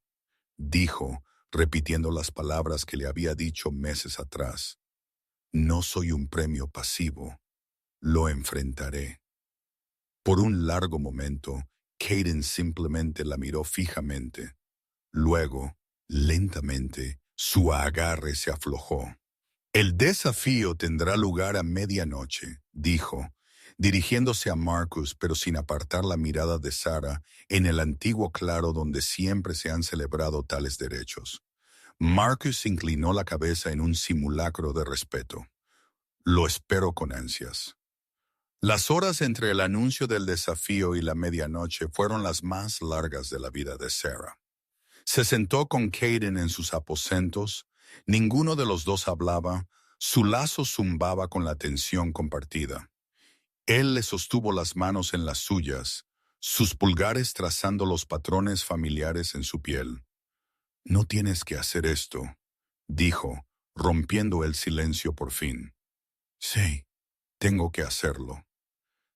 dijo, repitiendo las palabras que le había dicho meses atrás. No soy un premio pasivo. Lo enfrentaré. Por un largo momento, Kaden simplemente la miró fijamente. Luego, lentamente, su agarre se aflojó. El desafío tendrá lugar a medianoche, dijo, dirigiéndose a Marcus pero sin apartar la mirada de Sarah en el antiguo claro donde siempre se han celebrado tales derechos. Marcus inclinó la cabeza en un simulacro de respeto. Lo espero con ansias. Las horas entre el anuncio del desafío y la medianoche fueron las más largas de la vida de Sarah. Se sentó con Kaden en sus aposentos. Ninguno de los dos hablaba. Su lazo zumbaba con la tensión compartida. Él le sostuvo las manos en las suyas, sus pulgares trazando los patrones familiares en su piel. No tienes que hacer esto, dijo, rompiendo el silencio por fin. Sí, tengo que hacerlo.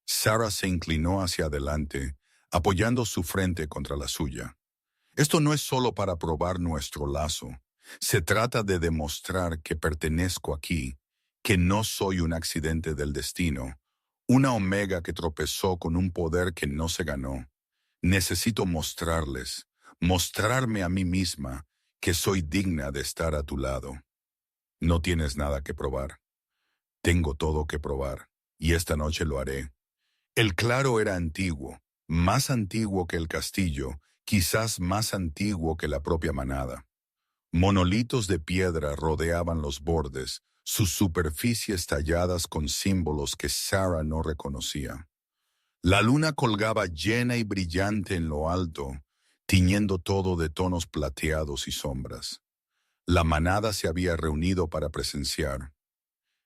Sarah se inclinó hacia adelante, apoyando su frente contra la suya. Esto no es solo para probar nuestro lazo. Se trata de demostrar que pertenezco aquí, que no soy un accidente del destino, una omega que tropezó con un poder que no se ganó. Necesito mostrarles, mostrarme a mí misma, que soy digna de estar a tu lado. No tienes nada que probar. Tengo todo que probar, y esta noche lo haré. El claro era antiguo, más antiguo que el castillo, quizás más antiguo que la propia manada. Monolitos de piedra rodeaban los bordes, sus superficies talladas con símbolos que Sarah no reconocía. La luna colgaba llena y brillante en lo alto, tiñendo todo de tonos plateados y sombras. La manada se había reunido para presenciar.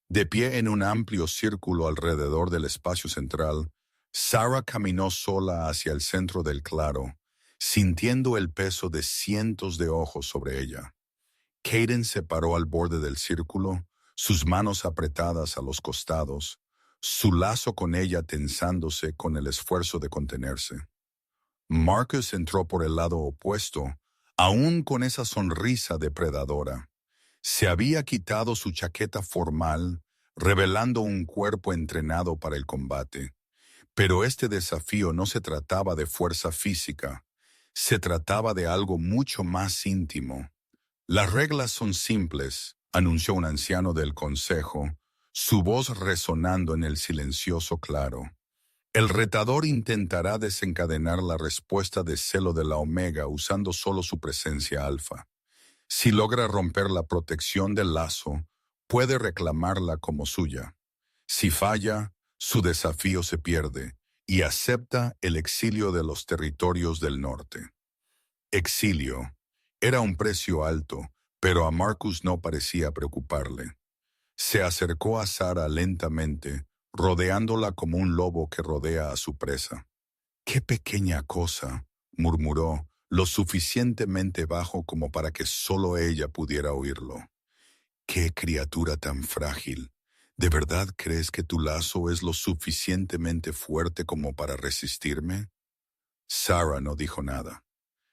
De pie en un amplio círculo alrededor del espacio central, Sarah caminó sola hacia el centro del claro, sintiendo el peso de cientos de ojos sobre ella. Kaden se paró al borde del círculo, sus manos apretadas a los costados, su lazo con ella tensándose con el esfuerzo de contenerse. Marcus entró por el lado opuesto, aún con esa sonrisa depredadora. Se había quitado su chaqueta formal, revelando un cuerpo entrenado para el combate. Pero este desafío no se trataba de fuerza física, se trataba de algo mucho más íntimo. Las reglas son simples, anunció un anciano del consejo, su voz resonando en el silencioso claro. El retador intentará desencadenar la respuesta de celo de la Omega usando solo su presencia alfa. Si logra romper la protección del lazo, puede reclamarla como suya. Si falla, su desafío se pierde y acepta el exilio de los territorios del norte. Exilio. Era un precio alto, pero a Marcus no parecía preocuparle. Se acercó a Sarah lentamente, rodeándola como un lobo que rodea a su presa. «Qué pequeña cosa», murmuró, lo suficientemente bajo como para que solo ella pudiera oírlo. «Qué criatura tan frágil. ¿De verdad crees que tu lazo es lo suficientemente fuerte como para resistirme?» Sarah no dijo nada.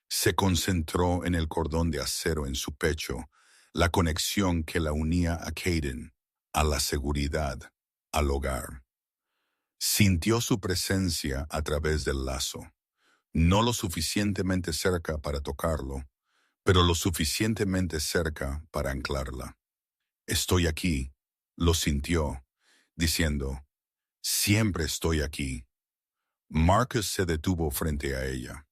Se concentró en el cordón de acero en su pecho, la conexión que la unía a Kaden, a la seguridad, al hogar. Sintió su presencia a través del lazo, no lo suficientemente cerca para tocarlo, pero lo suficientemente cerca para anclarla. «Estoy aquí», lo sintió, diciendo, «Siempre estoy aquí». Marcus se detuvo frente a ella.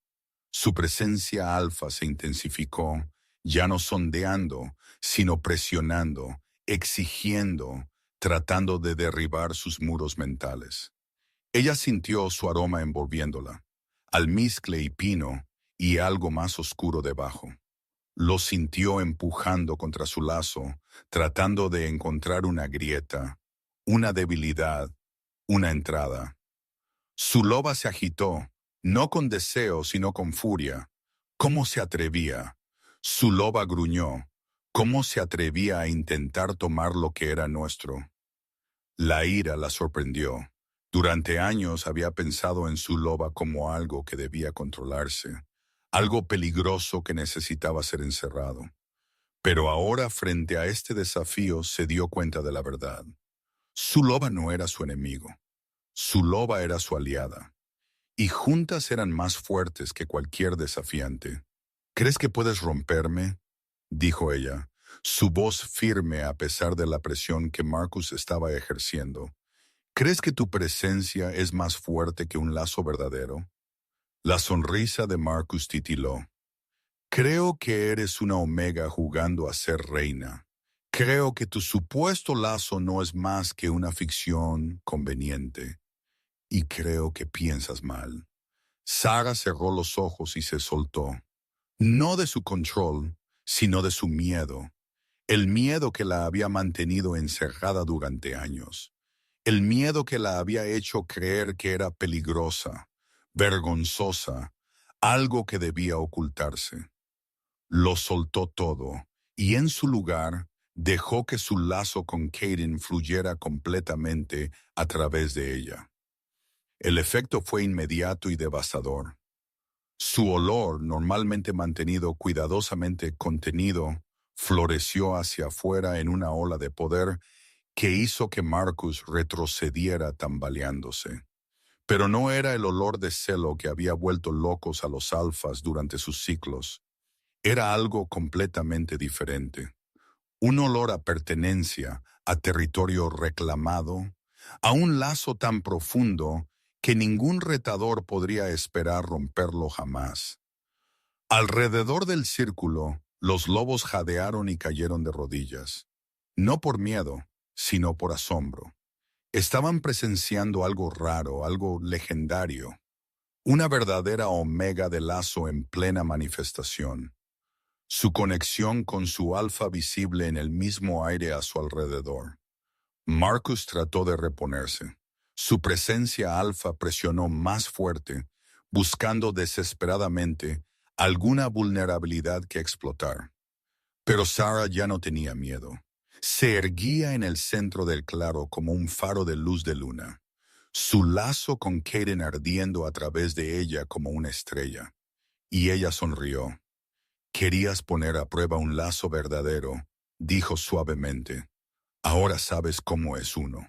Su presencia alfa se intensificó, ya no sondeando, sino presionando, exigiendo, tratando de derribar sus muros mentales. Ella sintió su aroma envolviéndola, almizcle y pino, y algo más oscuro debajo. Lo sintió empujando contra su lazo, tratando de encontrar una grieta, una debilidad, una entrada. Su loba se agitó, no con deseo, sino con furia. ¿Cómo se atrevía? Su loba gruñó. ¿Cómo se atrevía a intentar tomar lo que era nuestro? La ira la sorprendió. Durante años había pensado en su loba como algo que debía controlarse, algo peligroso que necesitaba ser encerrado. Pero ahora, frente a este desafío, se dio cuenta de la verdad. Su loba no era su enemigo, su loba era su aliada, y juntas eran más fuertes que cualquier desafiante. ¿Crees que puedes romperme?, dijo ella, su voz firme a pesar de la presión que Marcus estaba ejerciendo. ¿Crees que tu presencia es más fuerte que un lazo verdadero? La sonrisa de Marcus titiló. Creo que eres una omega jugando a ser reina. Creo que tu supuesto lazo no es más que una ficción conveniente. Y creo que piensas mal. Sara cerró los ojos y se soltó. No de su control, sino de su miedo. El miedo que la había mantenido encerrada durante años. El miedo que la había hecho creer que era peligrosa, vergonzosa, algo que debía ocultarse. Lo soltó todo, y en su lugar dejó que su lazo con Kaden fluyera completamente a través de ella. El efecto fue inmediato y devastador. Su olor, normalmente mantenido cuidadosamente contenido, floreció hacia afuera en una ola de poder que hizo que Marcus retrocediera tambaleándose. Pero no era el olor de celo que había vuelto locos a los alfas durante sus ciclos. Era algo completamente diferente. Un olor a pertenencia, a territorio reclamado, a un lazo tan profundo que ningún retador podría esperar romperlo jamás. Alrededor del círculo, los lobos jadearon y cayeron de rodillas. No por miedo, sino por asombro. Estaban presenciando algo raro, algo legendario. Una verdadera omega de lazo en plena manifestación. Su conexión con su alfa visible en el mismo aire a su alrededor. Marcus trató de reponerse. Su presencia alfa presionó más fuerte, buscando desesperadamente alguna vulnerabilidad que explotar. Pero Sara ya no tenía miedo. Se erguía en el centro del claro como un faro de luz de luna, su lazo con Kaden ardiendo a través de ella como una estrella. Y ella sonrió. Querías poner a prueba un lazo verdadero, dijo suavemente. Ahora sabes cómo es uno.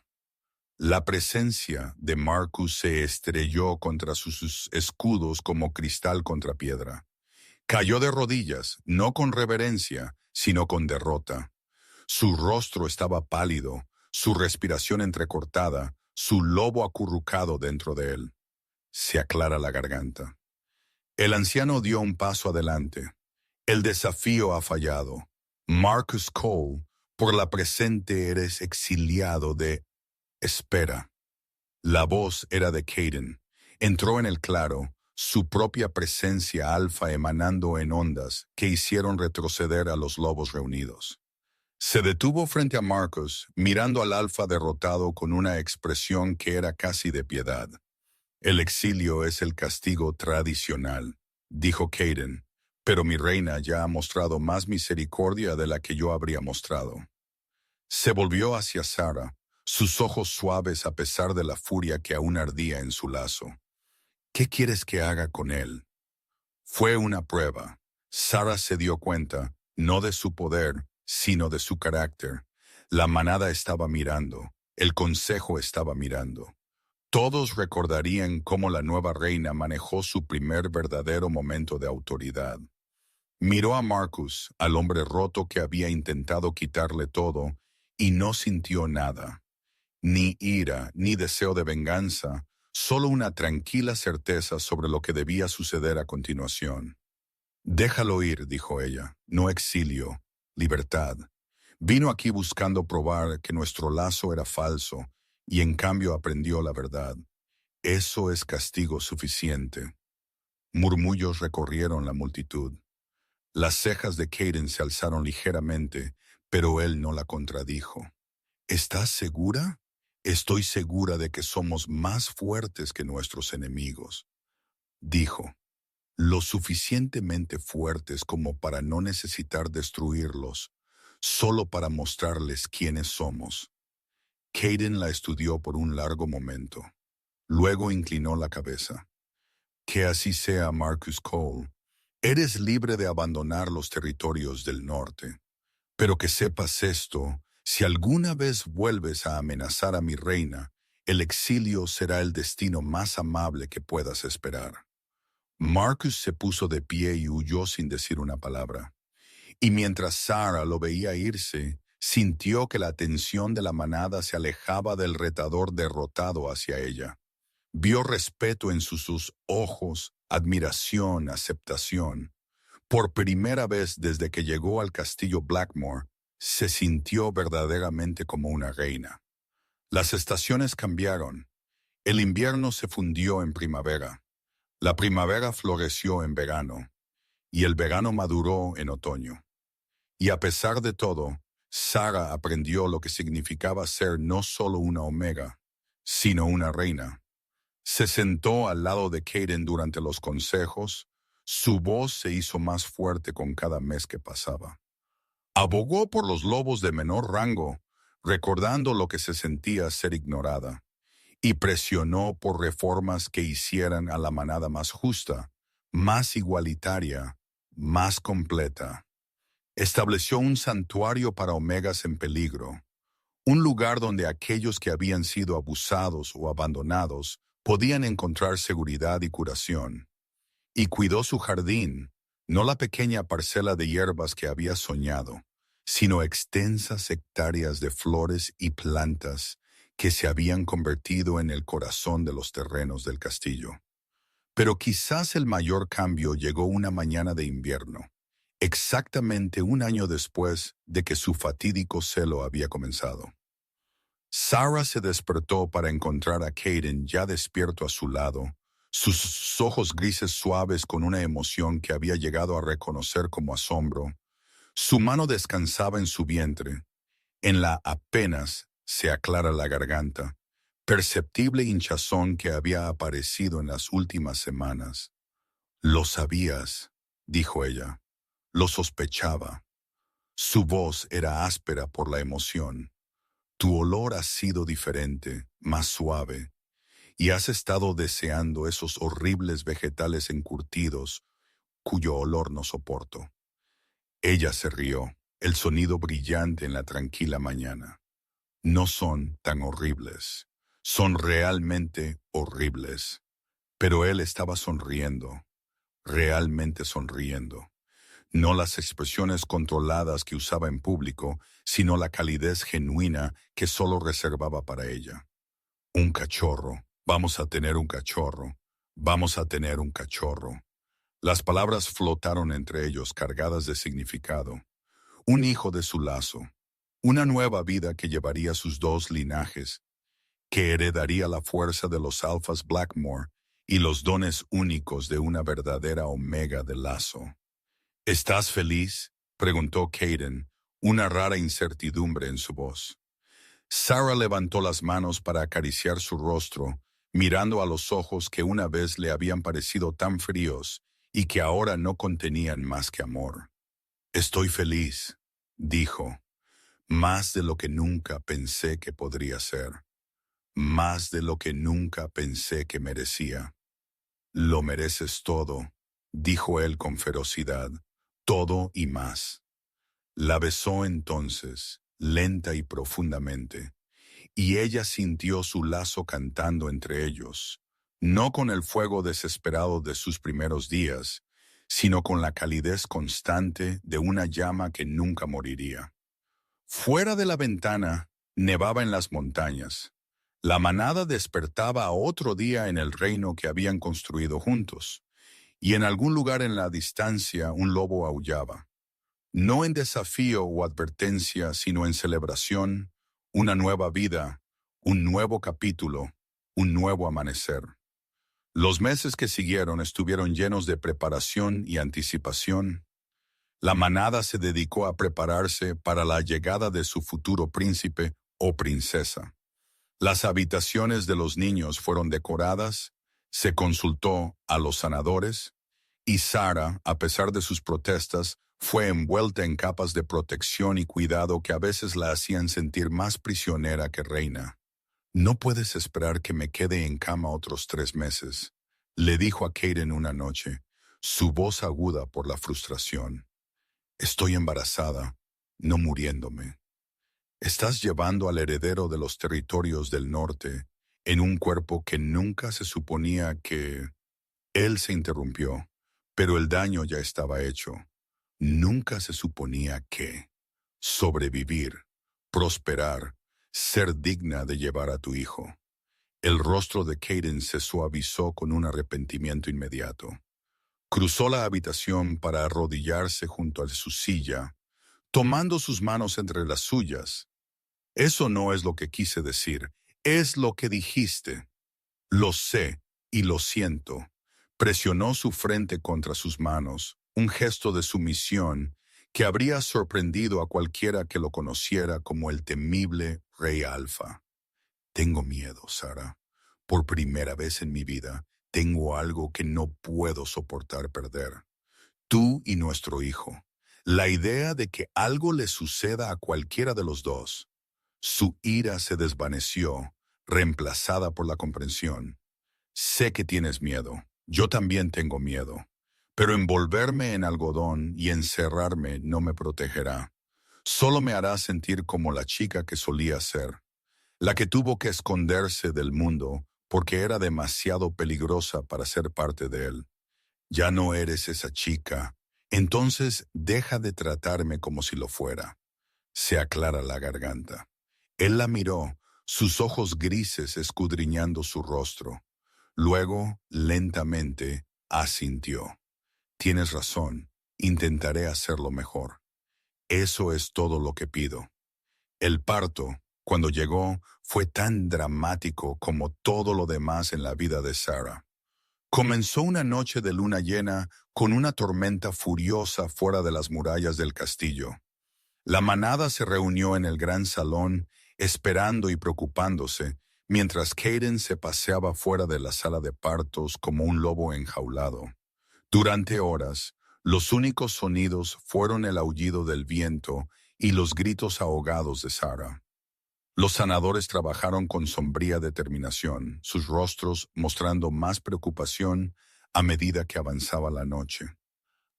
La presencia de Marcus se estrelló contra sus escudos como cristal contra piedra. Cayó de rodillas, no con reverencia, sino con derrota. Su rostro estaba pálido, su respiración entrecortada, su lobo acurrucado dentro de él. Se aclara la garganta. El anciano dio un paso adelante. El desafío ha fallado. Marcus Cole, por la presente eres exiliado de... Espera. La voz era de Kaden. Entró en el claro, su propia presencia alfa emanando en ondas que hicieron retroceder a los lobos reunidos. Se detuvo frente a Marcus, mirando al alfa derrotado con una expresión que era casi de piedad. El exilio es el castigo tradicional, dijo Kaden, pero mi reina ya ha mostrado más misericordia de la que yo habría mostrado. Se volvió hacia Sara, sus ojos suaves a pesar de la furia que aún ardía en su lazo. ¿Qué quieres que haga con él? Fue una prueba. Sara se dio cuenta, no de su poder, sino de su carácter. La manada estaba mirando, el consejo estaba mirando. Todos recordarían cómo la nueva reina manejó su primer verdadero momento de autoridad. Miró a Marcus, al hombre roto que había intentado quitarle todo, y no sintió nada. Ni ira, ni deseo de venganza, solo una tranquila certeza sobre lo que debía suceder a continuación. Déjalo ir, dijo ella, no exilio, libertad. Vino aquí buscando probar que nuestro lazo era falso, y en cambio aprendió la verdad. Eso es castigo suficiente. Murmullos recorrieron la multitud. Las cejas de Kaden se alzaron ligeramente, pero él no la contradijo. ¿Estás segura? Estoy segura de que somos más fuertes que nuestros enemigos, dijo. Lo suficientemente fuertes como para no necesitar destruirlos, solo para mostrarles quiénes somos. Kaden la estudió por un largo momento. Luego inclinó la cabeza. Que así sea, Marcus Cole. Eres libre de abandonar los territorios del norte. Pero que sepas esto, si alguna vez vuelves a amenazar a mi reina, el exilio será el destino más amable que puedas esperar. Marcus se puso de pie y huyó sin decir una palabra. Y mientras Sarah lo veía irse, sintió que la atención de la manada se alejaba del retador derrotado hacia ella. Vio respeto en sus ojos, admiración, aceptación. Por primera vez desde que llegó al castillo Blackmore, se sintió verdaderamente como una reina. Las estaciones cambiaron. El invierno se fundió en primavera. La primavera floreció en verano. Y el verano maduró en otoño. Y a pesar de todo, Sarah aprendió lo que significaba ser no solo una Omega, sino una reina. Se sentó al lado de Kaden durante los consejos. Su voz se hizo más fuerte con cada mes que pasaba. Abogó por los lobos de menor rango, recordando lo que se sentía ser ignorada, y presionó por reformas que hicieran a la manada más justa, más igualitaria, más completa. Estableció un santuario para omegas en peligro, un lugar donde aquellos que habían sido abusados o abandonados podían encontrar seguridad y curación. Y cuidó su jardín, no la pequeña parcela de hierbas que había soñado, sino extensas hectáreas de flores y plantas que se habían convertido en el corazón de los terrenos del castillo. Pero quizás el mayor cambio llegó una mañana de invierno, exactamente un año después de que su fatídico celo había comenzado. Sarah se despertó para encontrar a Kaden ya despierto a su lado, sus ojos grises suaves con una emoción que había llegado a reconocer como asombro. Su mano descansaba en su vientre, en la apenas se aclara la garganta, perceptible hinchazón que había aparecido en las últimas semanas. «Lo sabías», dijo ella. «Lo sospechaba». Su voz era áspera por la emoción. «Tu olor ha sido diferente, más suave, y has estado deseando esos horribles vegetales encurtidos cuyo olor no soporto». Ella se rió, el sonido brillante en la tranquila mañana. «No son tan horribles. Son realmente horribles». Pero él estaba sonriendo, realmente sonriendo. No las expresiones controladas que usaba en público, sino la calidez genuina que solo reservaba para ella. «Un cachorro. Vamos a tener un cachorro. Vamos a tener un cachorro». Las palabras flotaron entre ellos cargadas de significado. Un hijo de su lazo. Una nueva vida que llevaría sus dos linajes, que heredaría la fuerza de los alfas Blackmore y los dones únicos de una verdadera omega de lazo. «¿Estás feliz?», preguntó Kaden, una rara incertidumbre en su voz. Sarah levantó las manos para acariciar su rostro, mirando a los ojos que una vez le habían parecido tan fríos y que ahora no contenían más que amor. «Estoy feliz», dijo, «más de lo que nunca pensé que podría ser, más de lo que nunca pensé que merecía». «Lo mereces todo», dijo él con ferocidad, «todo y más». La besó entonces, lenta y profundamente, y ella sintió su lazo cantando entre ellos, no con el fuego desesperado de sus primeros días, sino con la calidez constante de una llama que nunca moriría. Fuera de la ventana, nevaba en las montañas. La manada despertaba a otro día en el reino que habían construido juntos, y en algún lugar en la distancia un lobo aullaba. No en desafío o advertencia, sino en celebración, una nueva vida, un nuevo capítulo, un nuevo amanecer. Los meses que siguieron estuvieron llenos de preparación y anticipación. La manada se dedicó a prepararse para la llegada de su futuro príncipe o princesa. Las habitaciones de los niños fueron decoradas, se consultó a los sanadores, y Sarah, a pesar de sus protestas, fue envuelta en capas de protección y cuidado que a veces la hacían sentir más prisionera que reina. «No puedes esperar que me quede en cama otros 3 meses», le dijo a Kaden una noche. su voz aguda por la frustración. Estoy embarazada, no muriéndome. Estás llevando al heredero de los territorios del norte en un cuerpo que nunca se suponía que... Él se interrumpió, pero el daño ya estaba hecho. Nunca se suponía que sobrevivir, prosperar, ser digna de llevar a tu hijo. El rostro de Caden se suavizó con un arrepentimiento inmediato. Cruzó la habitación para arrodillarse junto a su silla, tomando sus manos entre las suyas. Eso no es lo que quise decir, es lo que dijiste. Lo sé y lo siento. Presionó su frente contra sus manos, un gesto de sumisión que habría sorprendido a cualquiera que lo conociera como el temible Rey Alfa. Tengo miedo, Sara. Por primera vez en mi vida, tengo algo que no puedo soportar perder. Tú y nuestro hijo. La idea de que algo le suceda a cualquiera de los dos. Su ira se desvaneció, reemplazada por la comprensión. Sé que tienes miedo. Yo también tengo miedo. Pero envolverme en algodón y encerrarme no me protegerá. Solo me hará sentir como la chica que solía ser. La que tuvo que esconderse del mundo porque era demasiado peligrosa para ser parte de él. Ya no eres esa chica. Entonces deja de tratarme como si lo fuera. Se aclara la garganta. Él la miró, sus ojos grises escudriñando su rostro. Luego, lentamente, asintió. Tienes razón, intentaré hacerlo mejor. Eso es todo lo que pido. El parto, cuando llegó, fue tan dramático como todo lo demás en la vida de Sarah. Comenzó una noche de luna llena con una tormenta furiosa fuera de las murallas del castillo. La manada se reunió en el gran salón, esperando y preocupándose, mientras Caden se paseaba fuera de la sala de partos como un lobo enjaulado. Durante horas, los únicos sonidos fueron el aullido del viento y los gritos ahogados de Sarah. Los sanadores trabajaron con sombría determinación, sus rostros mostrando más preocupación a medida que avanzaba la noche.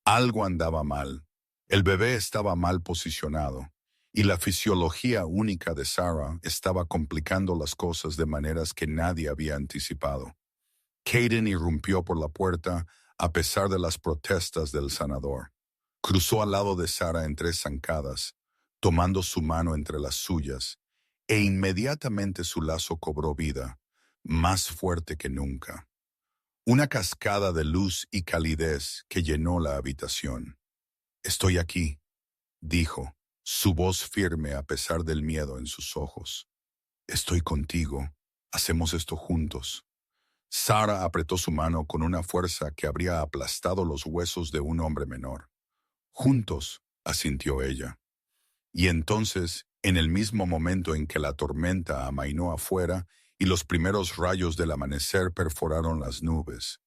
Algo andaba mal. El bebé estaba mal posicionado, y la fisiología única de Sarah estaba complicando las cosas de maneras que nadie había anticipado. Caden irrumpió por la puerta a pesar de las protestas del sanador. Cruzó al lado de Sarah en 3 zancadas, tomando su mano entre las suyas, e inmediatamente su lazo cobró vida, más fuerte que nunca. Una cascada de luz y calidez que llenó la habitación. «Estoy aquí», dijo, su voz firme a pesar del miedo en sus ojos. «Estoy contigo. Hacemos esto juntos». Sarah apretó su mano con una fuerza que habría aplastado los huesos de un hombre menor. «Juntos», asintió ella. Y entonces, en el mismo momento en que la tormenta amainó afuera y los primeros rayos del amanecer perforaron las nubes,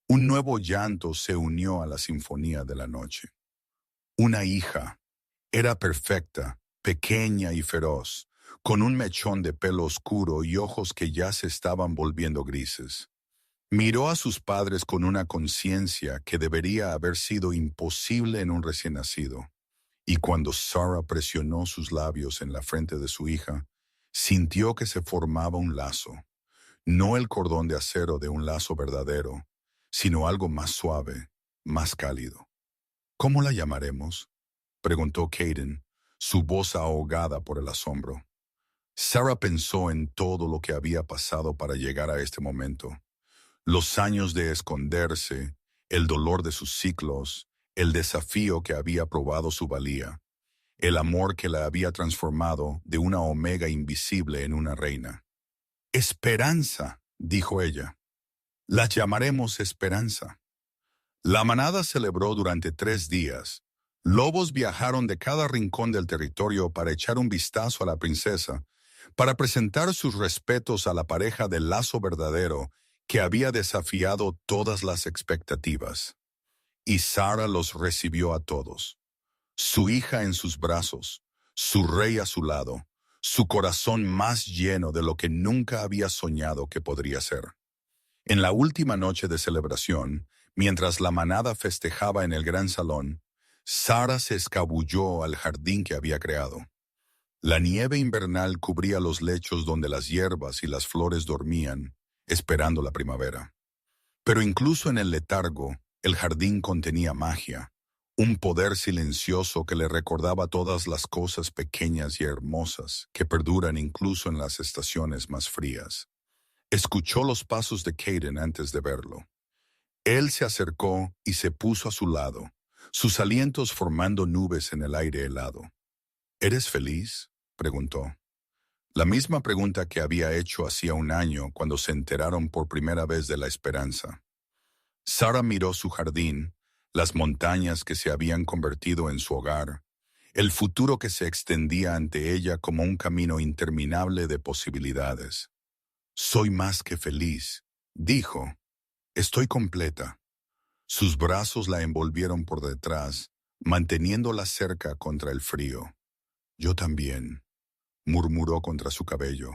un nuevo llanto se unió a la sinfonía de la noche. Una hija. Era perfecta, pequeña y feroz, con un mechón de pelo oscuro y ojos que ya se estaban volviendo grises. Miró a sus padres con una conciencia que debería haber sido imposible en un recién nacido. Y cuando Sarah presionó sus labios en la frente de su hija, sintió que se formaba un lazo. No el cordón de acero de un lazo verdadero, sino algo más suave, más cálido. «¿Cómo la llamaremos?», preguntó Caden, su voz ahogada por el asombro. Sarah pensó en todo lo que había pasado para llegar a este momento. Los años de esconderse, el dolor de sus ciclos, el desafío que había probado su valía, el amor que la había transformado de una omega invisible en una reina. «Esperanza», dijo ella. «La llamaremos Esperanza». La manada celebró durante 3 días. Lobos viajaron de cada rincón del territorio para echar un vistazo a la princesa, para presentar sus respetos a la pareja del lazo verdadero que había desafiado todas las expectativas. Y Sarah los recibió a todos. Su hija en sus brazos, su rey a su lado, su corazón más lleno de lo que nunca había soñado que podría ser. En la última noche de celebración, Mientras la manada festejaba en el gran salón, Sara se escabulló al jardín que había creado. La nieve invernal cubría los lechos donde las hierbas y las flores dormían, esperando la primavera. Pero incluso en el letargo, el jardín contenía magia, un poder silencioso que le recordaba todas las cosas pequeñas y hermosas que perduran incluso en las estaciones más frías. Escuchó los pasos de Caden antes de verlo. Él se acercó y se puso a su lado, sus alientos formando nubes en el aire helado. ¿Eres feliz?, preguntó. La misma pregunta que había hecho hacía un año cuando se enteraron por primera vez de la esperanza. Sara miró su jardín, las montañas que se habían convertido en su hogar, el futuro que se extendía ante ella como un camino interminable de posibilidades. Soy más que feliz, dijo. Estoy completa. Sus brazos la envolvieron por detrás, manteniéndola cerca contra el frío. Yo también, murmuró contra su cabello.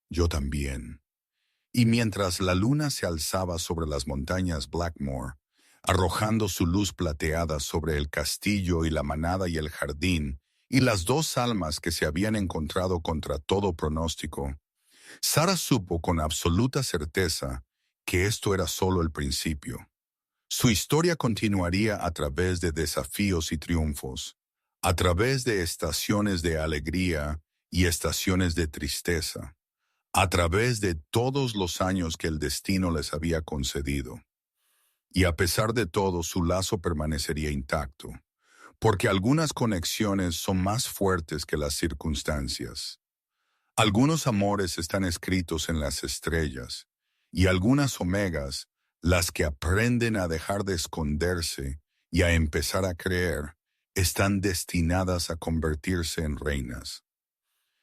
Yo también. Y mientras la luna se alzaba sobre las montañas Blackmore, arrojando su luz plateada sobre el castillo y la manada y el jardín, y las dos almas que se habían encontrado contra todo pronóstico, Sara supo con absoluta certeza que esto era solo el principio. Su historia continuaría a través de desafíos y triunfos, a través de estaciones de alegría y estaciones de tristeza, a través de todos los años que el destino les había concedido. Y a pesar de todo, su lazo permanecería intacto, porque algunas conexiones son más fuertes que las circunstancias. Algunos amores están escritos en las estrellas, y algunas omegas, las que aprenden a dejar de esconderse y a empezar a creer, están destinadas a convertirse en reinas.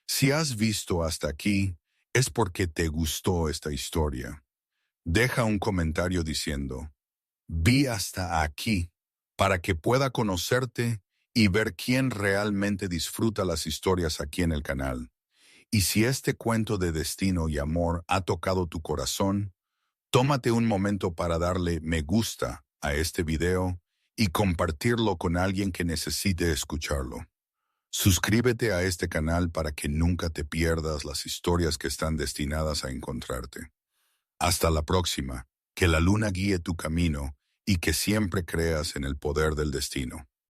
Si has visto hasta aquí, es porque te gustó esta historia. Deja un comentario diciendo, vi hasta aquí, para que pueda conocerte y ver quién realmente disfruta las historias aquí en el canal. Y si este cuento de destino y amor ha tocado tu corazón, tómate un momento para darle me gusta a este video y compartirlo con alguien que necesite escucharlo. Suscríbete a este canal para que nunca te pierdas las historias que están destinadas a encontrarte. Hasta la próxima, que la luna guíe tu camino y que siempre creas en el poder del destino.